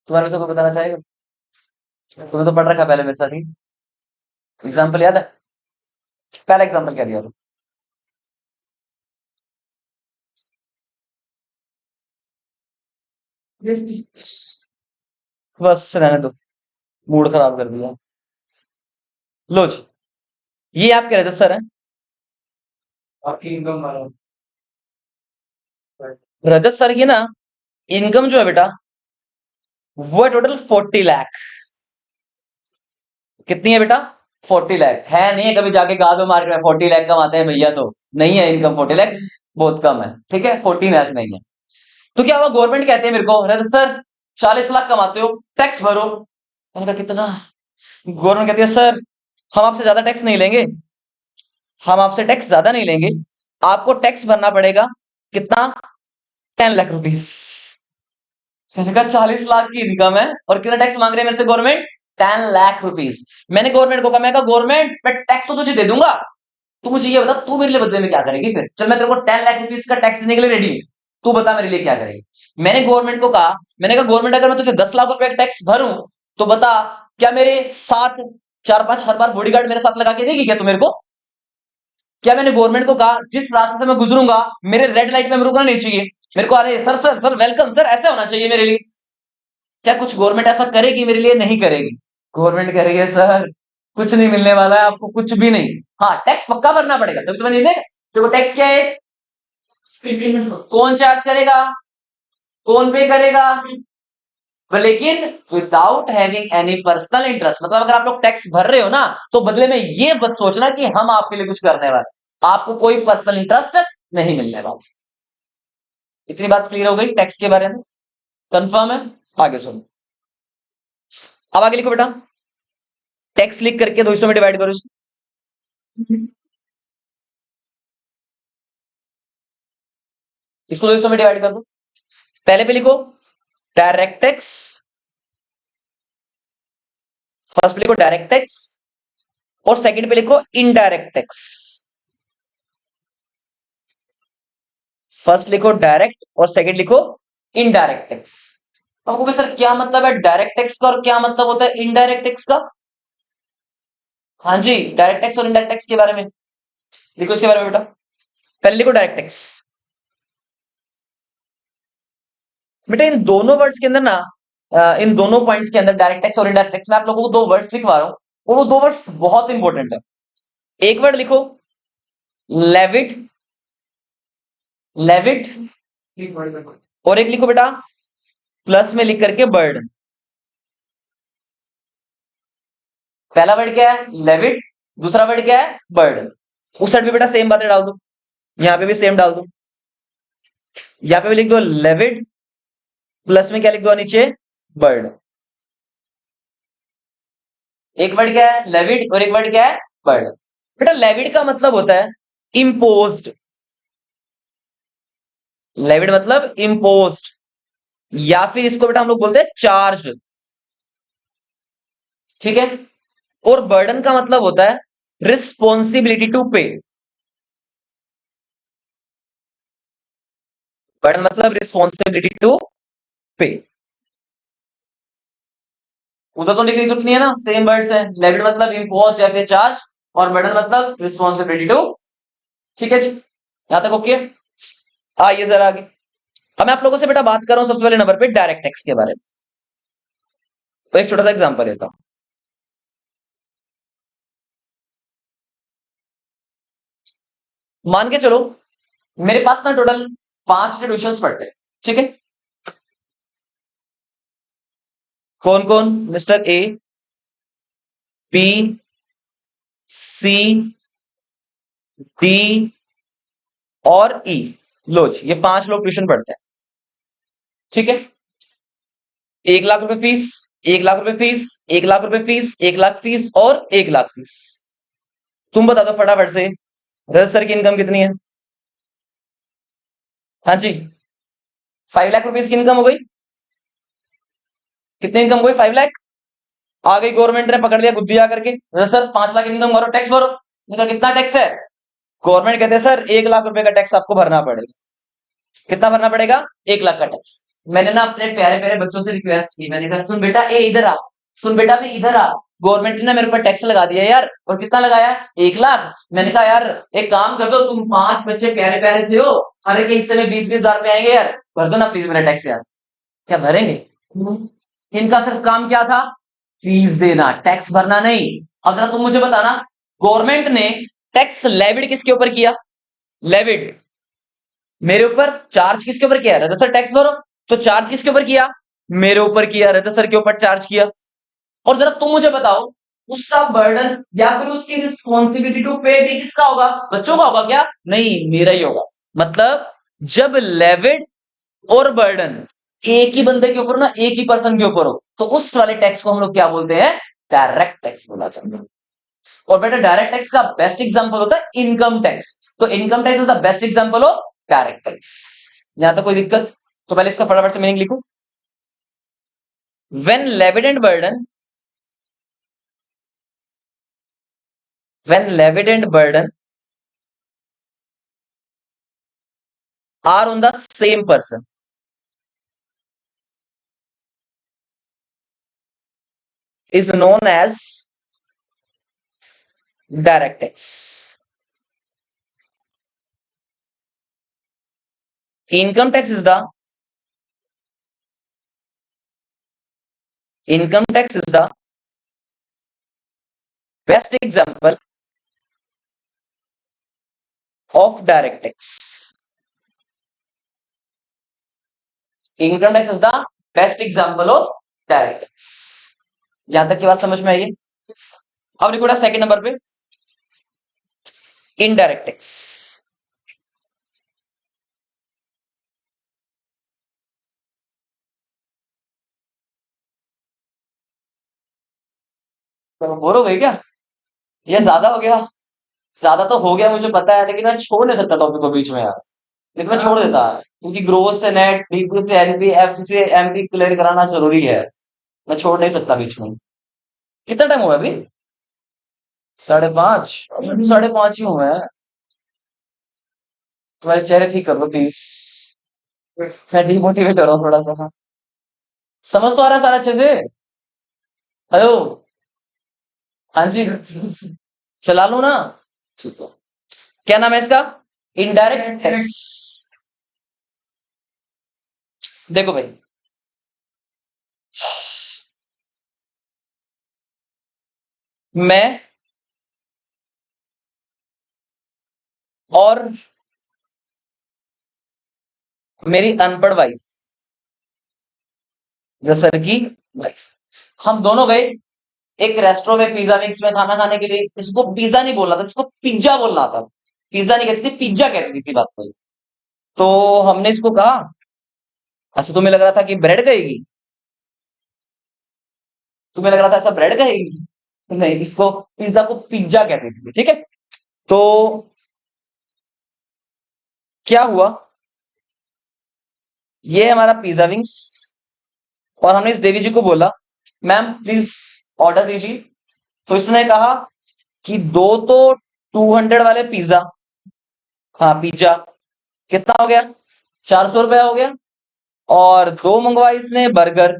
तुम्हारे में से कोई बताना चाहेगा? तुम्हें तो पढ़ रखा पहले मेरे साथ ही। एग्जाम्पल याद है? पहला एग्जाम्पल क्या दिया था? बस रहने दो, मूड खराब कर दिया। लो जी, ये आप कह रहे थे सर है आपकी इनकम मालूम। रजत सर की ना इनकम जो है बेटा, वो है टोटल 40 लाख। कितनी है बेटा? 40 लाख है। नहीं है कभी जाके गा दो मार्केट में 40 लाख कमाते हैं भैया, तो नहीं है इनकम 40 लाख, बहुत कम है। ठीक है, 14 लाख नहीं है। तो क्या हुआ, गवर्नमेंट कहते हैं मेरे को रजत सर 40 लाख कमाते हो, टैक्स भरो। मैंने कहा कितना? गवर्नमेंट कहती है सर हम आपसे ज्यादा टैक्स नहीं लेंगे, हम आपसे टैक्स ज्यादा नहीं लेंगे, आपको टैक्स भरना पड़ेगा कितना? 10 लाख रुपीस। मैंने कहा 40 लाख की इनकम है और कितना टैक्स मांग रहे हैं मेरे से गवर्नमेंट? 10 लाख रुपीस। मैंने गवर्नमेंट को कहा, मैं कहा गवर्नमेंट मैं टैक्स तो तुझे दे दूंगा, तू मुझे ये बता तू मेरे लिए बदले में क्या करेगी? फिर चल मैं तेरे को 10 लाख रुपीस का टैक्स देने के लिए रेडी हूं, तू बता मेरे लिए क्या करेगी? मैंने गवर्नमेंट को कहा, मैंने कहा गवर्नमेंट अगर मैं तुझे 10 लाख रुपए का टैक्स भरूं तो बता, क्या मेरे साथ 4-5 हर बार बॉडीगार्ड मेरे साथ लगा के देगी क्या तू मेरे को? क्या मैंने गवर्नमेंट को कहा जिस रास्ते से मैं गुजरूंगा मेरे रेड लाइट में रुकना नहीं चाहिए, मेरे को अरे sir sir sir welcome sir ऐसा होना चाहिए मेरे लिए? क्या कुछ गवर्नमेंट ऐसा करेगी मेरे लिए? नहीं करेगी। गवर्नमेंट कह रही है सर कुछ नहीं मिलने वाला है आपको, कुछ भी नहीं। हाँ टैक्स पक्का भरना पड़ेगा, तभी तुम्हें नहीं दे। देखो टैक्स क्या है? कौन चार्ज करेगा? कौन पे करेगा? लेकिन without having any personal interest, मतलब अगर आप लोग टैक्स भर रहे हो ना, तो बदले में ये मत सोचना कि हम आपके लिए कुछ करने वाले, आपको कोई पर्सनल इंटरेस्ट नहीं मिलने वाला। इतनी बात क्लियर हो गई टैक्स के बारे में? कंफर्म है? आगे सुनो, अब आगे लिखो बेटा। टैक्स लिख करके 200 में डिवाइड करो इसको। इसको 200 में डिवाइड कर दो। पहले पे लिखो डायरेक्ट टैक्स, फर्स्ट पे लिखो डायरेक्ट टैक्स और सेकंड पे लिखो इनडायरेक्ट टैक्स। फर्स्ट लिखो डायरेक्ट और सेकंड लिखो इनडायरेक्ट टैक्स। आपको सर क्या मतलब है डायरेक्ट टैक्स का और क्या मतलब होता है इनडायरेक्ट टैक्स का? हाँ जी, डायरेक्ट टैक्स और इनडायरेक्ट टैक्स के बारे में लिखो, इसके बारे में बेटा। पहले लिखो डायरेक्ट टैक्स। बेटा इन दोनों वर्ड्स के अंदर ना, इन दोनों पॉइंट्स के अंदर डायरेक्ट टैक्स और इनडायरेक्ट टैक्स में आप लोगों को दो वर्ड्स लिखवा रहा हूं, और वो दो वर्ड्स बहुत इंपॉर्टेंट है। एक वर्ड लिखो लेविट, लेविट, और एक लिखो बेटा प्लस में लिख करके बर्डन। पहला वर्ड क्या है? लेविट। दूसरा वर्ड क्या है? बर्डन। उस साइड पे बेटा सेम बातें डाल दो, यहां पे भी सेम डाल दो। यहां पे भी लिख दो लेविट, प्लस में क्या लिख दो नीचे? बर्डन। एक वर्ड क्या है? लेविट, और एक वर्ड क्या है? बर्डन। बेटा लेविट का मतलब होता है इम्पोज्ड, लेविट मतलब इम्पोज्ड, या फिर इसको बेटा हम लोग बोलते हैं चार्ज। ठीक है, और बर्डन का मतलब होता है रिस्पॉन्सिबिलिटी टू पे। बर्डन मतलब रिस्पॉन्सिबिलिटी टू पे। उधर तो लिखने की जरूरत नहीं है ना, सेम वर्ड्स है। लेविट मतलब इम्पोज या फिर चार्ज, और बर्डन मतलब रिस्पॉन्सिबिलिटी टू। ठीक है जी, यहां तक ओके? आइए जरा आगे। अब मैं आप लोगों से बेटा बात कर रहा हूं सबसे पहले नंबर पे डायरेक्ट टैक्स के बारे में। तो एक छोटा सा एग्जांपल लेता हूं। मान के चलो मेरे पास ना टोटल 5 ट्यूशन पढ़ते हैं। ठीक है, कौन कौन? Mister A, B, C, D और ई। लो जी, ये 5 लोग ट्यूशन पढ़ते हैं, ठीक है। 1 लाख रुपए फीस, 1 लाख रुपए फीस, 1 लाख रुपए फीस, 1 लाख फीस और 1 लाख फीस। तुम बता दो फटाफट से रजत सर की इनकम कितनी है? हाँ जी, 5 लाख रुपीज की इनकम हो गई। कितनी इनकम हो गई? 5 लाख। आ गई गवर्नमेंट ने पकड़ लिया गुद्दी आकर के, रजत सर 5 लाख इनकम करो, टैक्स भरो। इनका कितना टैक्स है? गवर्नमेंट कहते हैं सर 1 लाख रुपए का टैक्स आपको भरना पड़ेगा। कितना भरना पड़ेगा? 1 लाख का टैक्स। मैंने ना अपने प्यारे प्यारे बच्चों से रिक्वेस्ट की, मैंने कहा सुन बेटा, ए इधर आ, सुन बेटा भी इधर आ, गवर्नमेंट ने ना मेरे ऊपर टैक्स लगा दिया यार। और कितना लगाया? 1 लाख। मैंने कहा यार एक काम कर दो, तुम 5 बच्चे प्यारे प्यारे से हो, हर एक के हिस्से में 20-20 हजार रुपए आएंगे यार, भर दो ना प्लीज मेरा टैक्स यार। क्या भरेंगे? इनका सिर्फ काम क्या था? फीस देना, टैक्स भरना नहीं। अब जरा तुम मुझे बताना, गवर्नमेंट ने टैक्स लेविड किसके ऊपर किया? लेविड मेरे ऊपर। चार्ज किसके ऊपर किया? रजत सर टैक्स भरो। तो चार्ज किसके ऊपर किया? मेरे ऊपर किया, रजत सर के ऊपर चार्ज किया। और जरा तुम मुझे बताओ, उसका बर्डन या फिर उसकी रिस्पॉन्सिबिलिटी टू पे भी किसका होगा? बच्चों का होगा क्या? नहीं, मेरा ही होगा। मतलब जब लेविड और बर्डन एक ही बंदे के ऊपर ना, एक ही पर्सन के ऊपर हो, तो उस वाले टैक्स को हम लोग क्या बोलते हैं? डायरेक्ट टैक्स बोला जाता है। और बेटा डायरेक्ट टैक्स का बेस्ट एग्जांपल होता है इनकम टैक्स। तो income tax is the best example of direct tax. यहां तक कोई दिक्कत? तो पहले इसका फटाफट से मीनिंग लिखो। When levied and burden, when levied and burden are on the same person, is known as direct tax. Income tax is the best example of direct tax. Income tax is the best example of direct tax. यहां तक की बात समझ में आई है? अब लिखो second number पे इनडायरेक्ट टैक्स। तो बोर हो गई क्या? ये ज्यादा हो गया? ज्यादा तो हो गया मुझे पता है, लेकिन मैं छोड़ नहीं सकता टॉपिक को बीच में यार। लेकिन मैं छोड़ देता है क्योंकि ग्रोथ से नेट, डीपी से एनपी, एफसी से एमपी क्लियर कराना जरूरी है। मैं छोड़ नहीं सकता बीच में। कितना टाइम हुआ है अभी? 5:30। अभी तो 5:30 ही हुए हैं। तुम्हारे चेहरे ठीक कर लो प्लीज। मैं डिमोटिवेट हो रहा हूँ थोड़ा सा। समझ तो आ रहा है सारा अच्छे से? हेलो? हाँ जी, चला लो ना। ठीक है। क्या नाम है इसका? Indirect tax. देखो भाई, मैं और मेरी अनपढ़ वाइफ, सर की वाइफ, हम दोनों गए एक रेस्टोरेंट में, पिज्जा विंग्स में खाना खाने के लिए। इसको पिज्जा नहीं बोलना था, इसको पिज्जा बोलना था। पिज्जा नहीं कहती थी, पिज्जा कहती थी इसी बात को। तो हमने इसको कहा, अच्छा तुम्हें लग रहा था कि ब्रेड कहेगी? तुम्हें लग रहा था ऐसा ब्रेड कहेगी? नहीं, इसको पिज्जा को पिज्जा कहती थी, ठीक है। तो क्या हुआ, ये हमारा पिज्जा विंग्स, और हमने इस देवी जी को बोला मैम प्लीज ऑर्डर दीजिए। तो इसने कहा कि दो तो 200 वाले पिज्जा, हाँ पिज्जा, कितना हो गया? 400 रुपया हो गया। और दो मंगवाए इसने बर्गर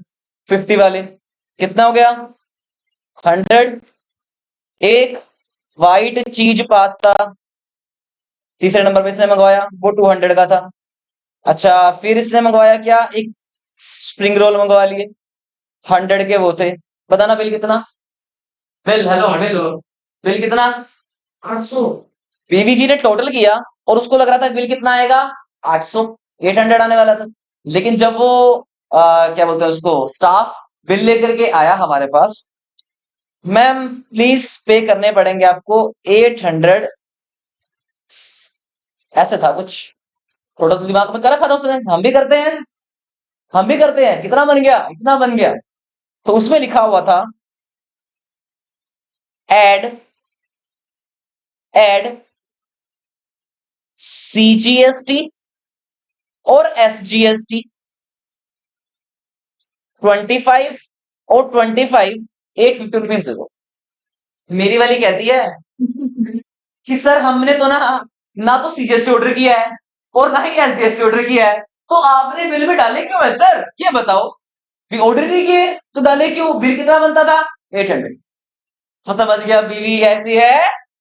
50 वाले, कितना हो गया? 100। एक व्हाइट चीज पास्ता तीसरे नंबर पे इसने मंगवाया, वो 200 का था। अच्छा फिर इसने मंगवाया क्या? एक स्प्रिंग रोल मंगवा लिए, 100 के वो थे। बताना बिल कितना? बिल, हेलो बिल, बिल कितना? 800। बीवी जी ने टोटल किया और उसको लग रहा था बिल कितना आएगा? 800, 800 आने वाला था। लेकिन जब वो क्या बोलते हैं उसको, स्टाफ बिल लेकर के आया हमारे पास, मैम प्लीज पे करने पड़ेंगे आपको 800, ऐसे था कुछ। टोटल तो दिमाग में कर रखा था उसने, हम भी करते हैं, हम भी करते हैं, कितना बन गया, इतना बन गया। तो उसमें लिखा हुआ था एड एड सीजीएसटी और एसजीएसटी 25 और 25 850 रुपीज दे दो। मेरी वाली कहती है कि सर हमने तो ना तो सीजीएसटी ऑर्डर किया है और ना ही एसजीएसटी ऑर्डर किया है, तो आपने बिल में डाले क्यों है सर, ये बताओ। भी ऑर्डर नहीं किए तो डाले क्यों, बिल कितना बनता था 800। तो समझ गया बीवी ऐसी है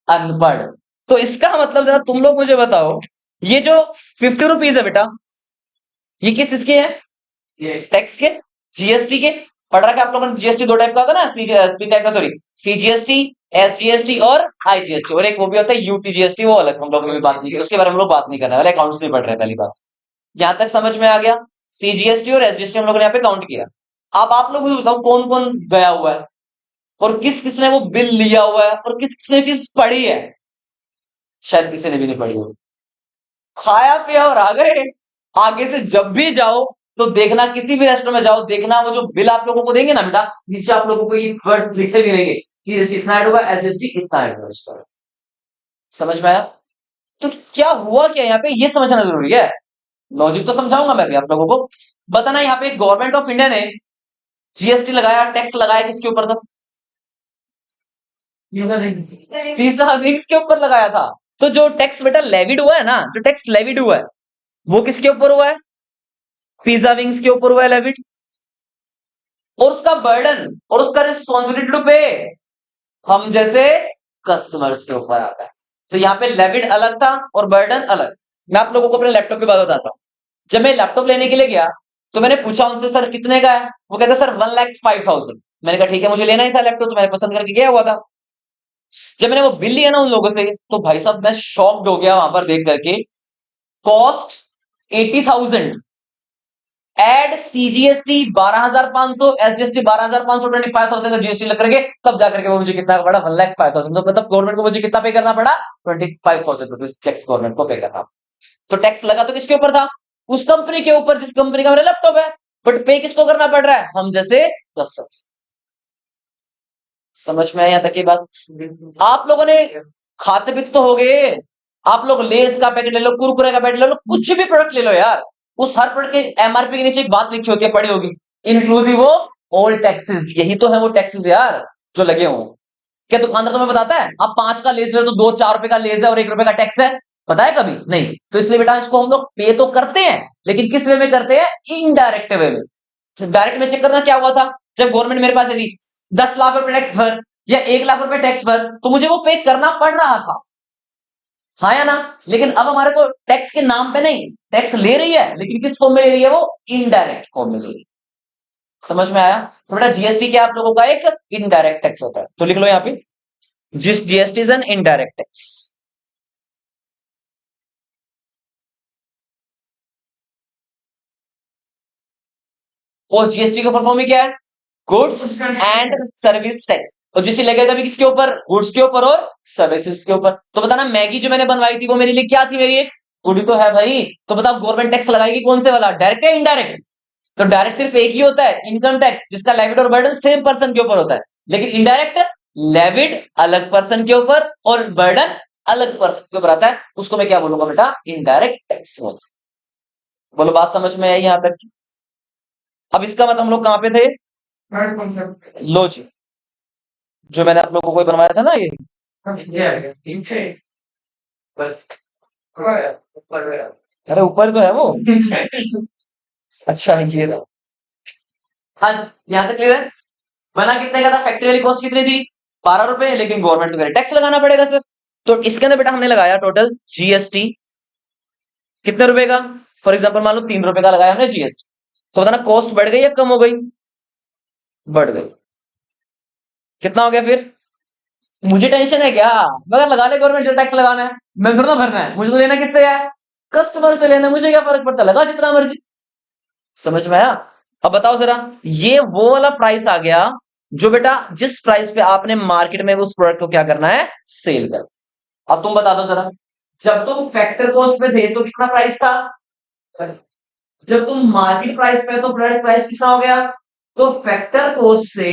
अनपढ़। तो इसका मतलब जरा तुम लोग मुझे बताओ, ये जो 50 रुपीज है बेटा, ये किस इसके हैं, ये टैक्स के, जीएसटी के। पढ़ रखा है आप लोगों ने, जीएसटी दो टाइप का होता है ना, तीन टाइप का, सॉरी, सीजीएसटी, एसजीएसटी और आईजीएसटी, और एक वो भी होता है यूटीजीएसटी, वो अलग हम लोग भी बात नहीं की, उसके बारे में हम लोग बात नहीं कर रहे हैं, अकाउंट्स नहीं पढ़ रहे, पहली बात। यहां तक समझ में आ गया। सीजीएसटी और एसजीएसटी हम लोगों ने यहाँ पे काउंट किया। अब आप लोग मुझे बताओ कौन कौन गया हुआ है और किस किसने वो बिल लिया हुआ है और किस किसने चीज पढ़ी है। शायद किसी ने भी नहीं पढ़ी होगी, खाया पिया और आ गए। आगे से जब भी जाओ तो देखना, किसी भी रेस्टोरेंट में जाओ, देखना वो जो बिल आप लोगों को देंगे ना बेटा, नीचे आप लोगों को ये वर्ड लिखे भी रहेंगे कि एसजी इतना ऐड हुआ, एसजीएसटी इतना ऐड हुआ इसका। समझ में आया। तो क्या हुआ, क्या यहाँ पे ये समझना जरूरी है। लॉजिक तो समझाऊंगा मैं भी आप लोगों को। बताना यहाँ पे गवर्नमेंट ऑफ इंडिया ने जीएसटी लगाया, टैक्स लगाया किसके ऊपर था, पिज्जा विंग्स के ऊपर लगाया था। तो जो टैक्स बेटा लेविड हुआ है ना, जो टैक्स लेविड हुआ है वो किसके ऊपर हुआ है, पिज्जा विंग्स के ऊपर हुआ है लेविड। और उसका बर्डन और उसका रिस्पॉन्सिबिलिटी टू पे हम जैसे कस्टमर्स के ऊपर आता है। तो यहाँ पे लेविड अलग था और बर्डन अलग। मैं आप लोगों को अपने लैपटॉप की बात बताता हूँ। जब मैं लैपटॉप लेने के लिए गया तो मैंने पूछा उनसे सर कितने का है, वो कहते सर 1,05,000। मैंने कहा ठीक है, मुझे लेना ही था लैपटॉप, तो मैंने पसंद करके गया हुआ था। जब मैंने वो बिल लिया ना उन लोगों से, तो भाई साहब मैं शॉक्ड हो गया वहां पर देख करके। कॉस्ट 80,000, एड सीजीएसटी 12,500, एसजीएसटी 12,500, 25,000 का जीएसटी लग करके तब जाकर के वो मुझे कितना पड़ा, 1,05,000। तो मतलब गवर्नमेंट को मुझे कितना पे करना पड़ा, 25,000 रुपीज टैक्स गवर्नमेंट को पे करना। तो टैक्स लगा तो किसके ऊपर था, उस कंपनी के ऊपर जिस कंपनी का मेरा लैपटॉप है, बट पे किसको करना पड़ रहा है, हम जैसे कस्टमर्स। समझ में आया यहाँ तक ये बात। आप लोगों ने खाते पीते तो हो गए, आप लोग लेस का पैकेट ले लो, कुरकुरे का पैकेट ले लो, कुछ भी प्रोडक्ट ले लो यार, उस हर प्रोडक्ट के एमआरपी के नीचे एक बात लिखी होती है, पड़ी होगी, इंक्लूसिव ऑफ ऑल टैक्सेस। यही तो है वो टैक्सेस यार जो लगे हों। क्या दुकानदार तुम्हें बताता है आप 5 का लेस ले तो 2-4 रुपए का लेस है और 1 रुपए का टैक्स है, पता है कभी नहीं। तो इसलिए बेटा इसको हम लोग पे तो करते हैं, लेकिन किस वे में करते हैं, इनडायरेक्ट वे में। डायरेक्ट में चेक करना क्या हुआ था, जब गवर्नमेंट मेरे पास यदि 10 लाख रुपए टैक्स भर या 1 लाख रुपए टैक्स भर, तो मुझे वो पे करना पड़ रहा था, हाँ या ना। लेकिन अब हमारे को टैक्स के नाम पे नहीं, टैक्स ले रही है, लेकिन किस फॉर्म में ले रही है, वो इनडायरेक्ट फॉर्म में ले रही है। समझ में आया। तो बेटा जीएसटी क्या आप लोगों का एक इनडायरेक्ट टैक्स होता है, तो लिख लो यहाँ पे GST is an indirect tax. और जीएसटी का फुल फॉर्म ही क्या है, गुड्स एंड सर्विस टैक्स। और जीएसटी लगेगा भी किसके ऊपर, गुड्स के ऊपर और सर्विसेज के ऊपर। तो बताना मैगी जो मैंने बनवाई थी वो मेरे लिए क्या थी, मेरी एक गुड तो है भाई। तो बताओ गवर्नमेंट टैक्स लगाएगी कौन से वाला, डायरेक्ट या इनडायरेक्ट। तो डायरेक्ट सिर्फ एक ही होता है, इनकम टैक्स, जिसका लेविड और बर्डन सेम पर्सन के ऊपर होता है। लेकिन इनडायरेक्ट लेविड अलग पर्सन के ऊपर और बर्डन अलग पर्सन के ऊपर आता है, उसको मैं क्या बोलूंगा बेटा, इनडायरेक्ट टैक्स बोलूंगा। बोलो बात समझ में आई यहां तक। अब इसका मतलब हम लोग कहां पे थे, लो जी, जो मैंने आप लोगों को बनवाया था ना ये, अरे ऊपर तो है वो अच्छा ये रहा। हाँ जी यहाँ तक क्लियर है। बना कितने का था, फैक्ट्री वाली कॉस्ट कितनी थी, 12 रुपए, लेकिन गवर्नमेंट तो कह रही टैक्स लगाना पड़ेगा सर। तो इसके अंदर बेटा हमने लगाया टोटल जीएसटी कितने रुपए का, फॉर एग्जाम्पल मान लो 3 रुपए का लगाया हमने जीएसटी। तो बताना कॉस्ट बढ़ गई या कम हो गई, बढ़ गई। कितना हो गया फिर, मुझे टेंशन है क्या, मगर लगा ले गवर्नमेंट, जो टैक्स लगाना है मैं थोड़ा ना भरना है, मुझे तो लेना किससे है, कस्टमर से लेना, मुझे क्या फर्क पड़ता, लगा जितना मर्जी। समझ में आया। अब बताओ जरा, ये वो वाला प्राइस आ गया जो बेटा जिस प्राइस पे आपने मार्केट में उस प्रोडक्ट को क्या करना है, सेल कर। अब तुम बता दो जरा, जब तुम फैक्टर कॉस्ट पे थे तो कितना प्राइस था, जब तुम मार्केट प्राइस पे हो तो प्रोडक्ट प्राइस कितना हो गया? तो फैक्टर कॉस्ट से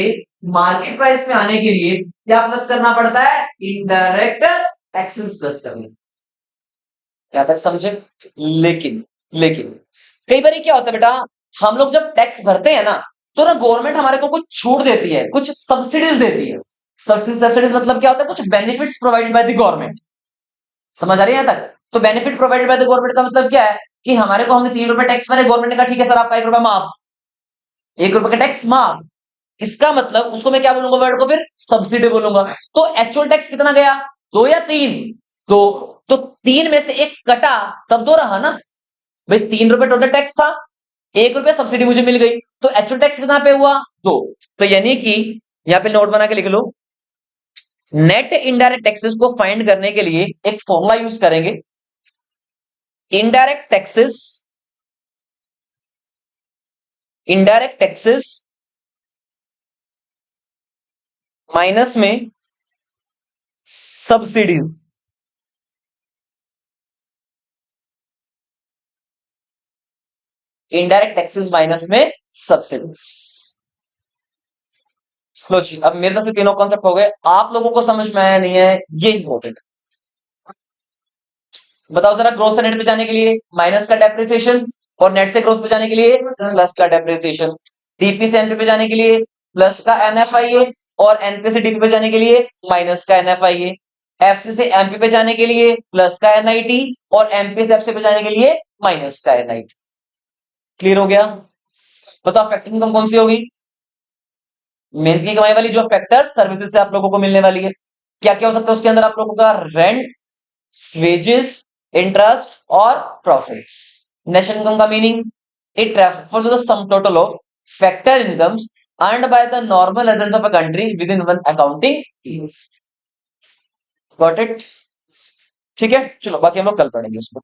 मार्केट प्राइस पे आने के लिए क्या प्लस करना पड़ता है? इनडायरेक्ट टैक्सेस प्लस करना। क्या तक समझे? लेकिन लेकिन कई बार क्या होता है बेटा, हम लोग जब टैक्स भरते हैं ना, तो ना गवर्नमेंट हमारे को कुछ छूट देती है, कुछ सब्सिडीज देती है। सब्सिडीज मतलब क्या होता है? कुछ benefits provided by the government. समझ आ रही है यहां तक? तो benefit provided by the government का मतलब क्या है कि हमारे को, हमने 3 रुपए टैक्स भरे, गवर्नमेंट ने कहा ठीक है सर आपका 1 रुपया माफ, 1 रुपए का टैक्स माफ। इसका मतलब उसको मैं क्या बोलूंगा? वर्ड को फिर सब्सिडी बोलूंगा। तो एक्चुअल टैक्स कितना गया? 2 या 3? दो। तो 3 में से एक कटा तब 2 रहा ना भाई। 3 रुपए टोटल टैक्स था, 1 रुपया सब्सिडी मुझे मिल गई, तो एक्चुअल टैक्स कितना पे हुआ? 2। तो यानी कि यहां पे नोट बना के लिख लो, नेट इनडायरेक्ट टैक्सेस को फाइंड करने के लिए एक फॉर्मूला यूज करेंगे। Indirect taxes, indirect taxes minus में सब्सिडीज। इनडायरेक्ट टैक्सेस माइनस में सब्सिडीज। लो जी, अब मेरे तरफ से तीनों कॉन्सेप्ट हो गए। आप लोगों को समझ में आया नहीं है, ये इंपॉर्टेंट। बताओ जरा, ग्रोस से नेट पे जाने के लिए माइनस का डेप्रिसिएशन, और नेट से ग्रोस पे जाने के लिए प्लस का डेप्रिसिएशन। डीपी से एनपी पे जाने के लिए प्लस का एनएफआईए, और एनपी से डीपी पे जाने के लिए माइनस का एनएफआईए। एफसी से एमपी पे जाने के लिए प्लस का एनआईटी, और एमपी से एफसी पे जाने के लिए माइनस का एनआईटी। क्लियर हो गया? बताओ फैक्टर इनकम कौन सी होगी? मेहनत की कमाई वाली, जो फैक्टर सर्विसेज से आप लोगों को मिलने वाली है। क्या क्या हो सकता है उसके अंदर? आप लोगों का रेंट, वेजेस, इंटरेस्ट और प्रॉफिट्स। नेशनल इनकम का meaning, it refers to the sum total of factor incomes earned by the normal residents of a country within one accounting year. Got it? ठीक है, चलो बाकी हम लोग कल पढ़ेंगे उसको।